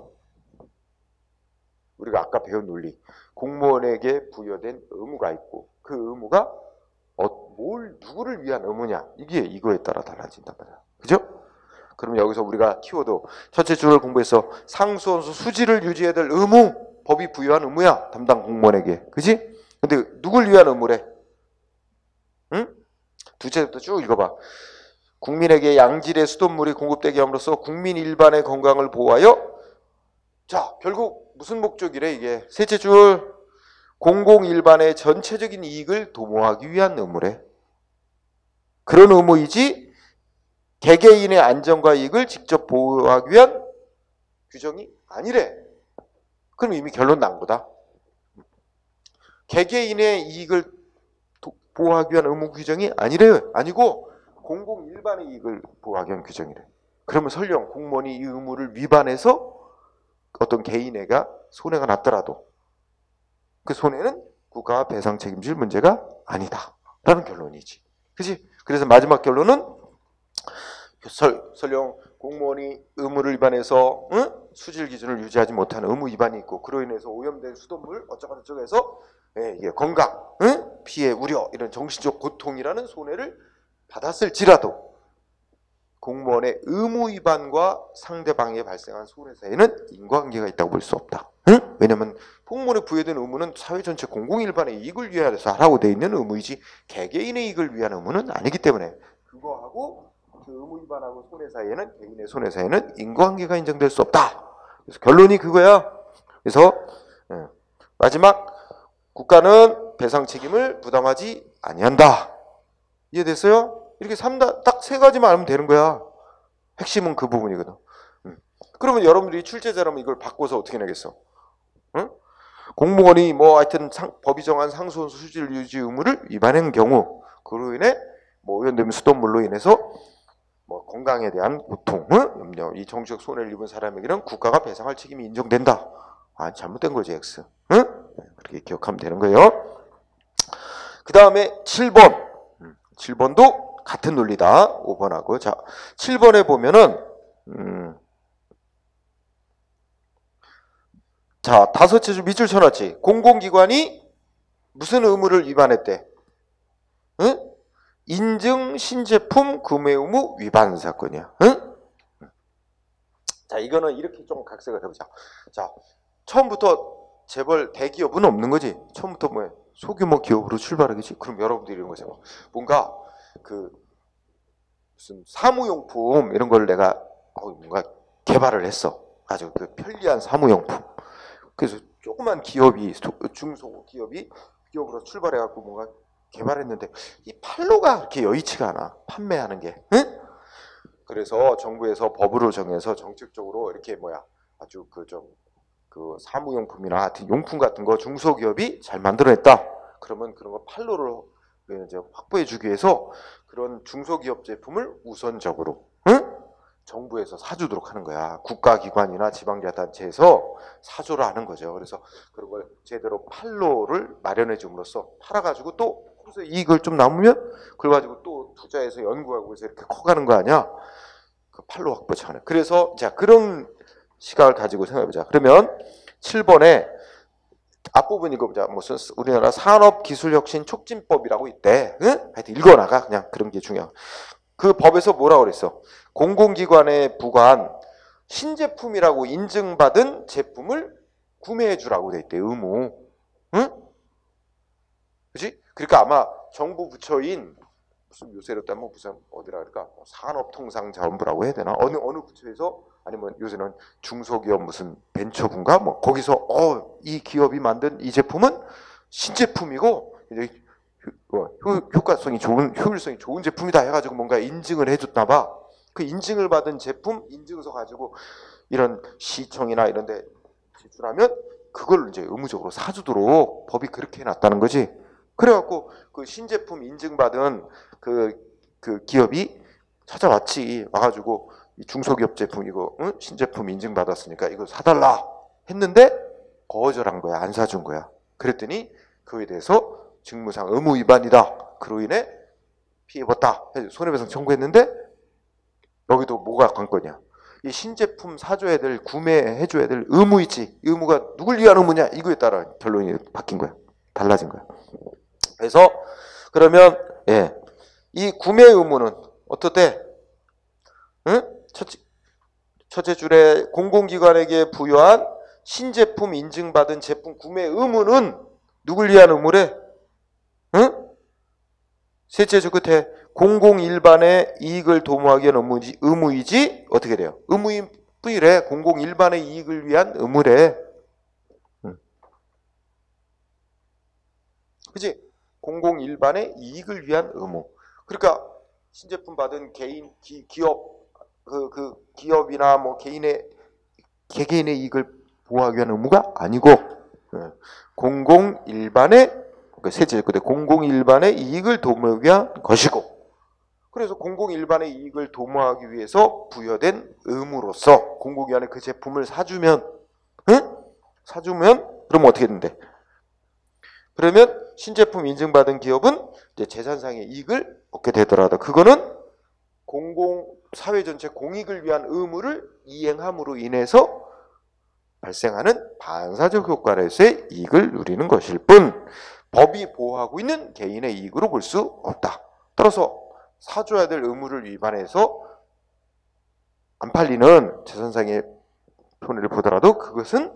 우리가 아까 배운 논리. 공무원에게 부여된 의무가 있고 그 의무가 누구를 위한 의무냐, 이게 이거에 따라 달라진단 말이야. 그죠? 그럼 여기서 우리가 키워드 첫째 줄을 공부해서 상수원수 수질을 유지해야 될 의무, 법이 부여한 의무야, 담당 공무원에게. 그지? 근데 누굴 위한 의무래? 응? 둘째부터 쭉 읽어봐. 국민에게 양질의 수돗물이 공급되게 함으로써 국민 일반의 건강을 보호하여, 자, 결국 무슨 목적이래 이게? 셋째 줄 공공 일반의 전체적인 이익을 도모하기 위한 의무래. 그런 의무이지 개개인의 안전과 이익을 직접 보호하기 위한 규정이 아니래. 그럼 이미 결론 난 거다. 개개인의 이익을 보호하기 위한 의무 규정이 아니래요. 아니고 공공 일반의 이익을 보호하기 위한 규정이래. 그러면 설령 공무원이 이 의무를 위반해서 어떤 개인에게 손해가 났더라도 그 손해는 국가가 배상 책임질 문제가 아니다 라는 결론이지. 그치? 그래서 마지막 결론은 설령 공무원이 의무를 위반해서 수질 기준을 유지하지 못하는 의무 위반이 있고 그로 인해서 오염된 수돗물 어쩌고저쩌고 해서 이게 건강, 피해, 우려, 이런 정신적 고통이라는 손해를 받았을지라도 공무원의 의무 위반과 상대방에 발생한 손해 사이에는 인과관계가 있다고 볼 수 없다. 왜냐하면 공무원에 부여된 의무는 사회 전체 공공일반의 이익을 위해서 하라고 돼 있는 의무이지 개개인의 이익을 위한 의무는 아니기 때문에 그거하고 그 의무 위반하고 손해 사이에는, 개인의 손해 사이에는 인과관계가 인정될 수 없다. 그래서 결론이 그거야. 그래서 마지막, 국가는 배상 책임을 부담하지 아니한다. 이해됐어요? 이렇게 딱 세 가지만 알면 되는 거야. 핵심은 그 부분이거든. 그러면 여러분들이 출제자라면 이걸 바꿔서 어떻게 내겠어? 공무원이 하여튼 법이 정한 상수원수 수질 유지 의무를 위반한 경우, 그로 인해 오염된 수돗물로 인해서 건강에 대한 고통, 염려, 이 정치적 손해를 입은 사람에게는 국가가 배상할 책임이 인정된다. 아, 잘못된 거지, X. 그렇게 기억하면 되는 거예요. 그 다음에 7번. 7번도 같은 논리다. 5번하고. 자, 7번에 보면은, 자, 다섯째 줄 밑줄 쳐놨지. 공공기관이 무슨 의무를 위반했대? 인증 신제품 구매 의무 위반 사건이야. 자, 이거는 이렇게 좀 각색을 해보자. 자, 처음부터 재벌 대기업은 없는 거지. 처음부터 뭐야? 소규모 기업으로 출발하겠지. 그럼 여러분들이 이런 거죠. 뭔가 그 무슨 사무용품 이런 걸 내가 뭔가 개발을 했어. 아주 그 편리한 사무용품. 그래서 조그만 기업이 중소 기업으로 출발해갖고 뭔가 개발했는데 이 판로가 그렇게 여의치가 않아. 판매하는 게. 그래서 정부에서 법으로 정해서 정책적으로 이렇게 아주 그 사무용품이나 하여튼 용품 같은 거 중소기업이 잘 만들어냈다. 그러면 그런 거 판로를 이제 확보해주기 위해서 그런 중소기업 제품을 우선적으로 정부에서 사주도록 하는 거야. 국가기관이나 지방자치단체에서 사주를 하는 거죠. 그래서 그런 걸 제대로 판로를 마련해 줌으로써 팔아가지고 또 거기서 이익을 좀 남으면 그걸 가지고 또 투자해서 연구하고 해서 이렇게 커가는 거 아니야. 그 판로 확보 차원. 그래서 자 그런 시각을 가지고 생각해보자. 그러면 7번에 앞부분 읽어보자. 무슨 우리나라 산업기술혁신 촉진법이라고 있대. 하여튼 읽어나가. 그냥 그런 게 중요해. 그 법에서 뭐라고 그랬어? 공공기관에 부과한 신제품이라고 인증받은 제품을 구매해 주라고 돼 있대. 의무. 그치? 그러니까 아마 정부 부처인 무슨 요새로 따면 무슨 어디라 그럴까? 산업통상자원부라고 해야 되나? 어느 부처에서 아니면 요새는 중소기업 무슨 벤처부인가? 거기서 이 기업이 만든 이 제품은 신제품이고 효과성이 좋은 효율성이 좋은 제품이다 해가지고 뭔가 인증을 해줬나 봐. 그 인증을 받은 제품 인증서 가지고 이런 시청이나 이런데 제출하면 그걸 이제 의무적으로 사주도록 법이 그렇게 해놨다는 거지. 그래갖고 그 신제품 인증받은 그 기업이 찾아왔지. 와가지고 이 중소기업 제품 이거 신제품 인증받았으니까 이거 사달라 했는데 거절한 거야. 안 사준 거야. 그랬더니 그에 대해서 직무상 의무 위반이다. 그로 인해 피해 입었다. 손해배상 청구했는데 여기도 뭐가 관건이야? 이 신제품 사줘야 될 구매해줘야 될 의무 있지. 의무가 누굴 위한 의무냐? 이거에 따라 결론이 바뀐 거야. 달라진 거야. 그래서 그러면 이 구매 의무는 어떻대? 첫째 줄에 공공기관에게 부여한 신제품 인증받은 제품 구매 의무는 누굴 위한 의무래? 셋째 줄 끝에 공공일반의 이익을 도모하기 위한 의무이지 어떻게 돼요? 의무인 뿐이래. 공공일반의 이익을 위한 의무래. 그치? 공공일반의 이익을 위한 의무. 그러니까 신제품 받은 개인, 기업, 기업이나 개개인의 이익을 보호하기 위한 의무가 아니고 공공일반의 셋째 끝에 공공일반의 이익을 도모하기 위한 것이고. 그래서 공공일반의 이익을 도모하기 위해서 부여된 의무로서 공공기관에 그 제품을 사주면 그러면 어떻게 된대? 그러면 신제품 인증받은 기업은 이제 재산상의 이익을 얻게 되더라도 그거는 사회 전체 공익을 위한 의무를 이행함으로 인해서 발생하는 반사적 효과로서의 이익을 누리는 것일 뿐 법이 보호하고 있는 개인의 이익으로 볼 수 없다. 따라서 사줘야 될 의무를 위반해서 안 팔리는 재산상의 손해를 보더라도 그것은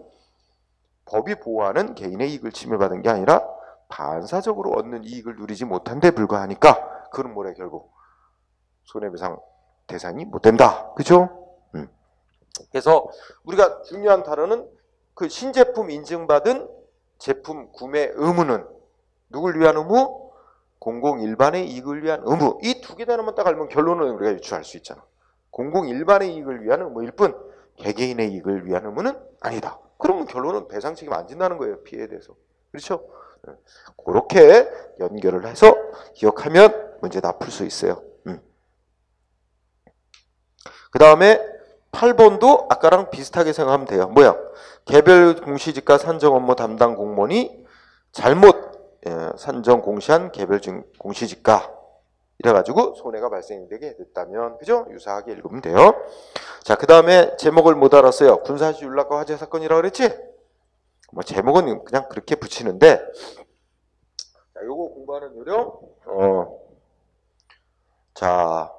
법이 보호하는 개인의 이익을 침해받은 게 아니라 반사적으로 얻는 이익을 누리지 못한 데 불과하니까 그건 뭐래 결국 손해배상 대상이 못 된다. 그죠? 그래서 우리가 중요한 단어는 그 신제품 인증받은 제품 구매 의무는 누굴 위한 의무? 공공일반의 이익을 위한 의무. 이 두 개 단어만 딱 알면 결론은 우리가 유추할 수 있잖아. 공공일반의 이익을 위한 의무일 뿐 개개인의 이익을 위한 의무는 아니다. 그러면 결론은 배상 책임 안 진다는 거예요. 피해에 대해서. 그렇죠? 그렇게 연결을 해서 기억하면 문제 다 풀 수 있어요. 그 다음에 8번도 아까랑 비슷하게 생각하면 돼요. 뭐야? 개별 공시지가 산정 업무 담당 공무원이 잘못 산정 공시한 개별 공시지가 이래가지고 손해가 발생되게 됐다면, 그죠? 유사하게 읽으면 돼요. 자, 그 다음에 제목을 못 알았어요. 군사시 윤락과 화재 사건이라고 그랬지? 뭐 제목은 그냥 그렇게 붙이는데, 자, 요거 공부하는 요령. 자,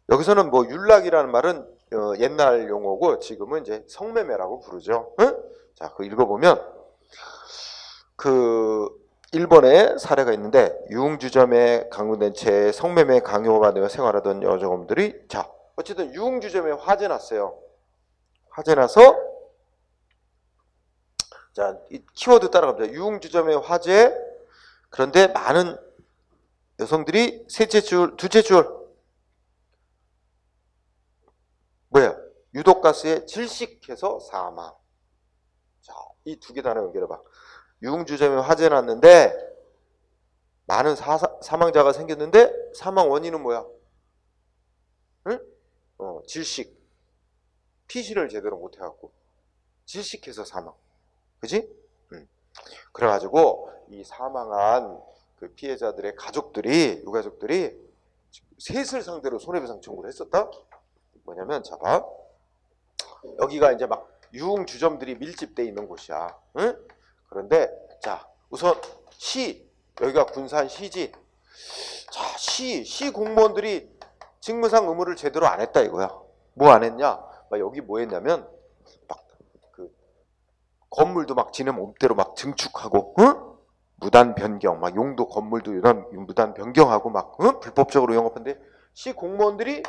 여기서는 뭐 윤락이라는 말은 옛날 용어고 지금은 이제 성매매라고 부르죠. 응? 자, 그 읽어보면 그 일본에 사례가 있는데, 유흥주점에 강요된 채 성매매 강요가 되어 생활하던 여성들이, 자, 어쨌든 유흥주점에 화재 났어요. 화재 나서, 자, 이 키워드 따라갑니다. 유흥주점에 화재. 그런데 많은 여성들이 셋째 줄, 둘째 줄, 뭐야? 유독가스에 질식해서 사망. 자, 이 두 개 단어 연결해봐. 유흥주점에 화재 났는데 많은 사망자가 생겼는데 사망 원인은 뭐야? 응? 질식. 피시를 제대로 못해갖고 질식해서 사망. 그지? 그래가지고 이 사망한 그 피해자들의 가족들이, 유가족들이 셋을 상대로 손해배상 청구를 했었다? 뭐냐면, 자, 봐. 여기가 이제 막 유흥주점들이 밀집돼 있는 곳이야. 응? 그런데, 자, 우선 여기가 군산시지. 자, 시 공무원들이 직무상 의무를 제대로 안 했다 이거야. 뭐 안 했냐? 막 여기 뭐 했냐면, 막 그 건물도 막 지네 몸대로 막 증축하고, 응? 무단 변경, 막 용도 건물도 무단 변경하고 막, 응? 불법적으로 영업하는데, 시 공무원들이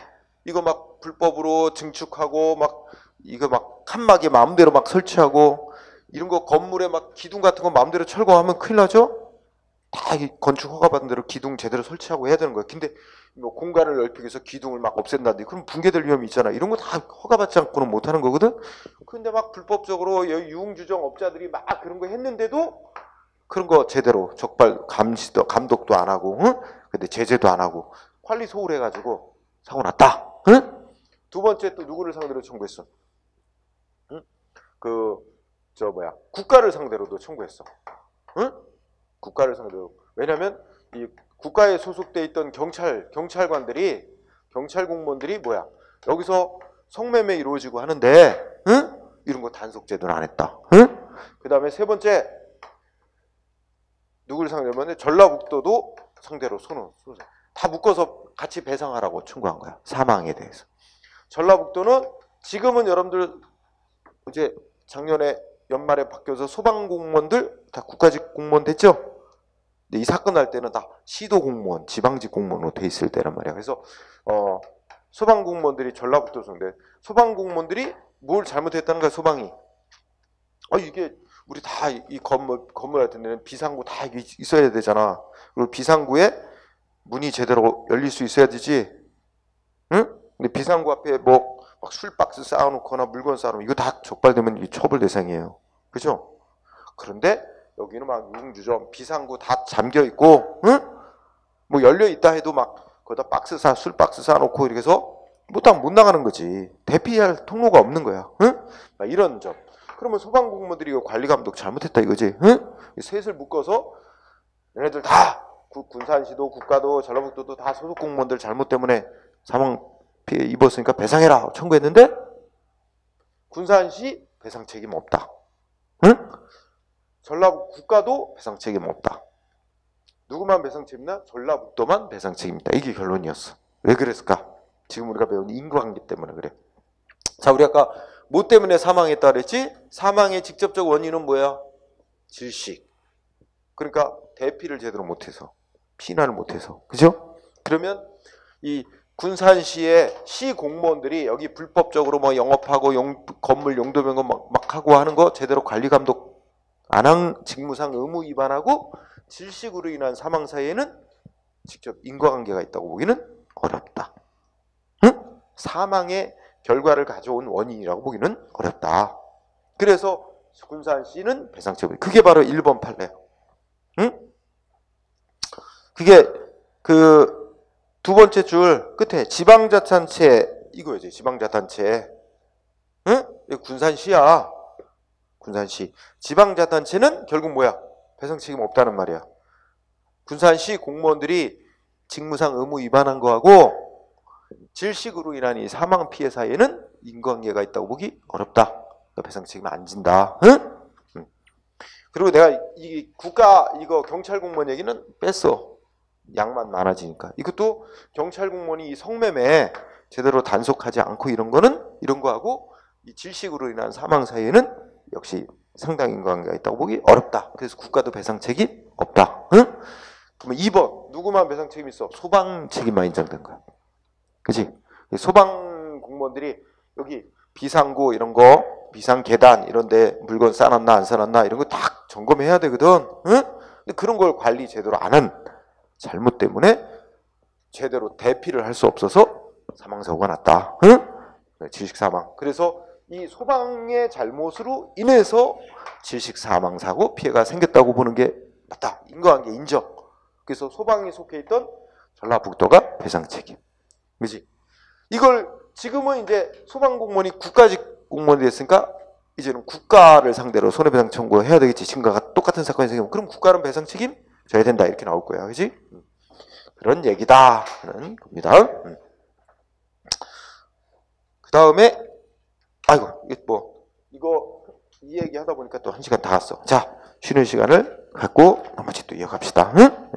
이거 막 불법으로 증축하고 막 이거 막 칸막이 마음대로 막 설치하고, 이런 거 건물에 막 기둥 같은 거 마음대로 철거하면 큰일 나죠? 다 건축 허가 받은 대로 기둥 제대로 설치하고 해야 되는 거야. 근데 뭐 공간을 넓히기 위해서 기둥을 막 없앤다든지 그럼 붕괴될 위험이 있잖아. 이런 거 다 허가받지 않고는 못 하는 거거든. 근데 막 불법적으로 유흥주점 업자들이 막 그런 거 했는데도 그런 거 제대로 적발 감독도 안 하고, 응? 근데 제재도 안 하고 관리 소홀해가지고 사고 났다. 응? 두 번째 또 누구를 상대로 청구했어? 응? 국가를 상대로도 청구했어. 응? 국가를 상대로. 왜냐면 이 국가에 소속돼 있던 경찰관들이, 경찰 공무원들이 뭐야? 여기서 성매매 이루어지고 하는데, 응? 이런 거 단속 제대로 안 했다. 응? 그 다음에 세 번째, 누구를 상대로 하면 전라북도도 상대로 다 묶어서 같이 배상하라고 청구한 거야. 사망에 대해서. 전라북도는 지금은 여러분들 이제 작년에 연말에 바뀌어서 소방공무원들 다 국가직 공무원 됐죠? 근데 이 사건 날 때는 다 시도 공무원, 지방직 공무원으로 돼 있을 때란 말이야. 그래서 소방공무원들이 전라북도 상대, 소방공무원들이 뭘 잘못했다는 거야, 소방이. 이게 우리 다 이 건물 같은 데는 비상구 다 있어야 되잖아. 그리고 비상구에 문이 제대로 열릴 수 있어야 되지. 응? 근데 비상구 앞에 뭐 막 술박스 쌓아놓거나 물건 쌓아놓으면 이거 다 적발되면 처벌 대상이에요. 그죠? 그런데 여기는 막 유흥주점, 비상구 다 잠겨 있고, 응? 뭐 열려 있다 해도 막 거기다 술박스 쌓아놓고 이렇게 해서 못 나가는 거지. 대피할 통로가 없는 거야. 응? 막 이런 점. 그러면 소방공무원들이 이거 관리 감독 잘못했다 이거지. 응? 셋을 묶어서 얘네들 다 군산시도, 국가도, 전라북도도 다 소속 공무원들 잘못 때문에 사망 피해 입었으니까 배상해라 청구했는데 군산시 배상 책임 없다. 응? 전라북 국가도 배상 책임 없다. 누구만 배상 책임이나? 전라북도만 배상 책임이다. 이게 결론이었어. 왜 그랬을까? 지금 우리가 배운 인과관계 때문에 그래. 자, 우리 아까 뭐 때문에 사망했다 그랬지? 사망의 직접적 원인은 뭐야? 질식. 그러니까 대피를 제대로 못해서, 피난을 못해서, 그죠? 그러면 이 군산시의 시 공무원들이 여기 불법적으로 뭐 영업하고 건물 용도 변경 막 하고 하는 거 제대로 관리 감독 안 한 직무상 의무 위반하고 질식으로 인한 사망 사이에는 직접 인과관계가 있다고 보기는 어렵다. 응? 사망의 결과를 가져온 원인이라고 보기는 어렵다. 그래서 군산시는 배상책임. 그게 바로 1번 판례. 응? 그게 그 두 번째 줄 끝에 지방자치단체 이거지. 지방자치단체. 응? 이거 군산시야. 군산시. 지방자치단체는 결국 뭐야? 배상 책임 없다는 말이야. 군산시 공무원들이 직무상 의무 위반한 거하고 질식으로 인한 이 사망 피해 사이에는 인과관계가 있다고 보기 어렵다. 그러니까 배상 책임 안 진다. 응? 그리고 내가 이 국가 이거 경찰 공무원 얘기는 뺐어. 양만 많아지니까. 이것도 경찰 공무원이 이 성매매 제대로 단속하지 않고 이런 거는 이런 거하고 이 질식으로 인한 사망 사이에는 역시 상당 인과관계가 있다고 보기 어렵다. 그래서 국가도 배상 책임 없다. 응? 그러면 2번 누구만 배상 책임 있어? 소방 책임만 인정된 거야. 그치? 소방 공무원들이 여기 비상구 이런 거, 비상 계단 이런 데 물건 싸놨나 안 싸놨나 이런 거 다 점검해야 되거든. 응? 근데 그런 걸 관리 제대로 안 한 잘못 때문에 제대로 대피를 할 수 없어서 사망사고가 났다. 응? 질식사망. 그래서 이 소방의 잘못으로 인해서 질식사망사고 피해가 생겼다고 보는 게 맞다. 인과관계 인정. 그래서 소방이 속해 있던 전라북도가 배상 책임. 그지? 이걸 지금은 이제 소방공무원이 국가직 공무원이 됐으니까 이제는 국가를 상대로 손해배상 청구해야 되겠지. 지금과 똑같은 사건이 생기면 그럼 국가는 배상 책임 져야 된다 이렇게 나올 거야. 그지? 그런 얘기다 하는 겁니다. 그 다음에 아이고 이거 이 얘기 하다 보니까 또 1시간 다 왔어. 자, 쉬는 시간을 갖고 나머지 또 이어갑시다. 응?